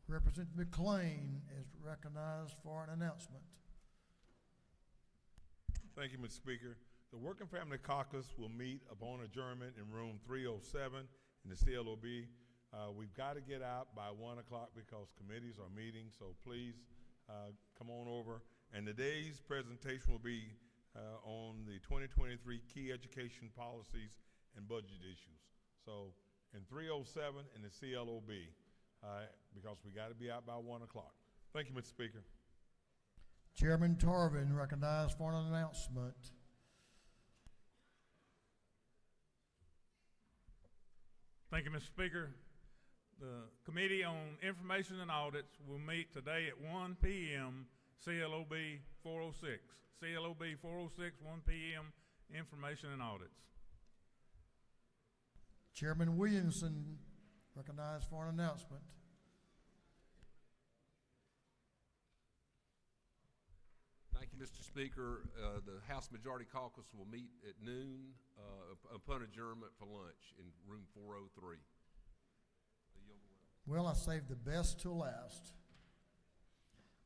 Representative McLean is recognized for an announcement. Thank you, Mr. Speaker. The Working Family Caucus will meet upon adjournment in room 307 in the CLOB. We've got to get out by 1 o'clock because committees are meeting, so please come on over. And today's presentation will be on the 2023 key education policies and budget issues. So in 307 in the CLOB, because we got to be out by 1 o'clock. Thank you, Mr. Speaker. Chairman Tarvin recognized for an announcement. Thank you, Mr. Speaker. The Committee on Information and Audits will meet today at 1 p.m. CLOB 406. CLOB 406, 1 p.m. Information and Audits. Chairman Williamson recognized for an announcement. Thank you, Mr. Speaker. The House Majority Caucus will meet at noon upon adjournment for lunch in room 403. Well, I saved the best to last.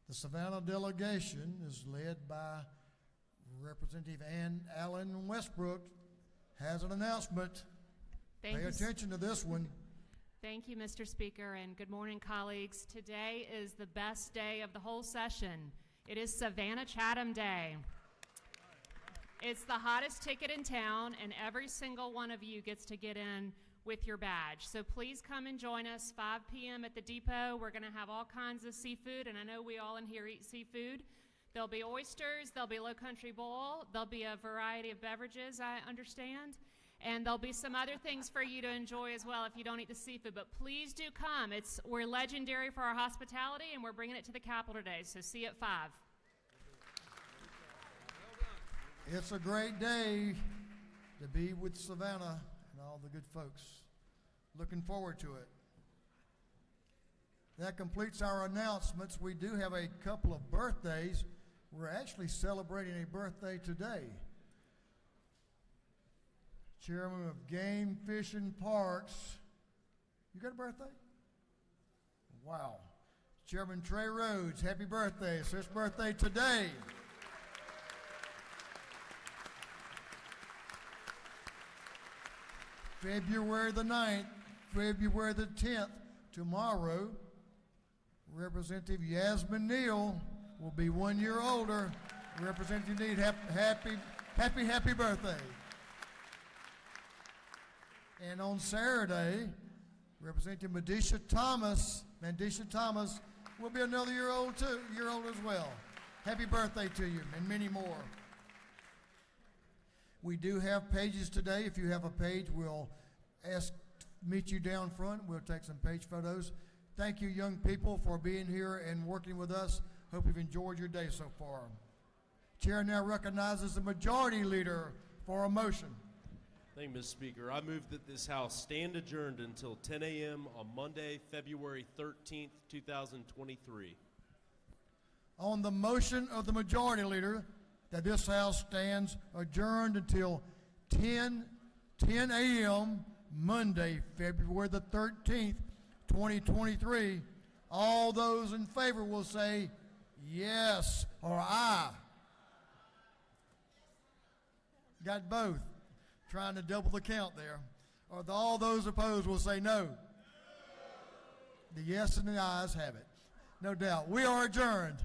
The Savannah delegation is led by Representative Ann Allen Westbrook. Has an announcement. Pay attention to this one. Thank you, Mr. Speaker, and good morning, colleagues. Today is the best day of the whole session. It is Savannah Chatham Day. It's the hottest ticket in town, and every single one of you gets to get in with your badge. So please come and join us 5 p.m. at the depot. We're going to have all kinds of seafood, and I know we all in here eat seafood. There'll be oysters, there'll be low country boil, there'll be a variety of beverages, I understand, and there'll be some other things for you to enjoy as well if you don't eat the seafood. But please do come. We're legendary for our hospitality, and we're bringing it to the Capitol today, so see you at 5. It's a great day to be with Savannah and all the good folks. Looking forward to it. That completes our announcements. We do have a couple of birthdays. We're actually celebrating a birthday today. Chairman of Game, Fish, and Parks. You got a birthday? Wow. Chairman Trey Rhodes, happy birthday. It's his birthday today. February the 9th, February the 10th, tomorrow, Representative Yasmin Neal will be 1 year older. Representative Neal, happy birthday. And on Saturday, Representative Mandisha Thomas will be another year old as well. Happy birthday to you, and many more. We do have pages today. If you have a page, we'll ask meet you down front. We'll take some page photos. Thank you, young people, for being here and working with us. Hope you've enjoyed your day so far. Chair now recognizes the majority leader for a motion. Thank you, Mr. Speaker. I move that this House stand adjourned until 10 a.m. on Monday, February 13th, 2023. On the motion of the majority leader that this House stands adjourned until 10 a.m. Monday, February the 13th, 2023, all those in favor will say yes or aye. Got both. Trying to double the count there. Or all those opposed will say no. The yes and the ayes have it. No doubt. We are adjourned.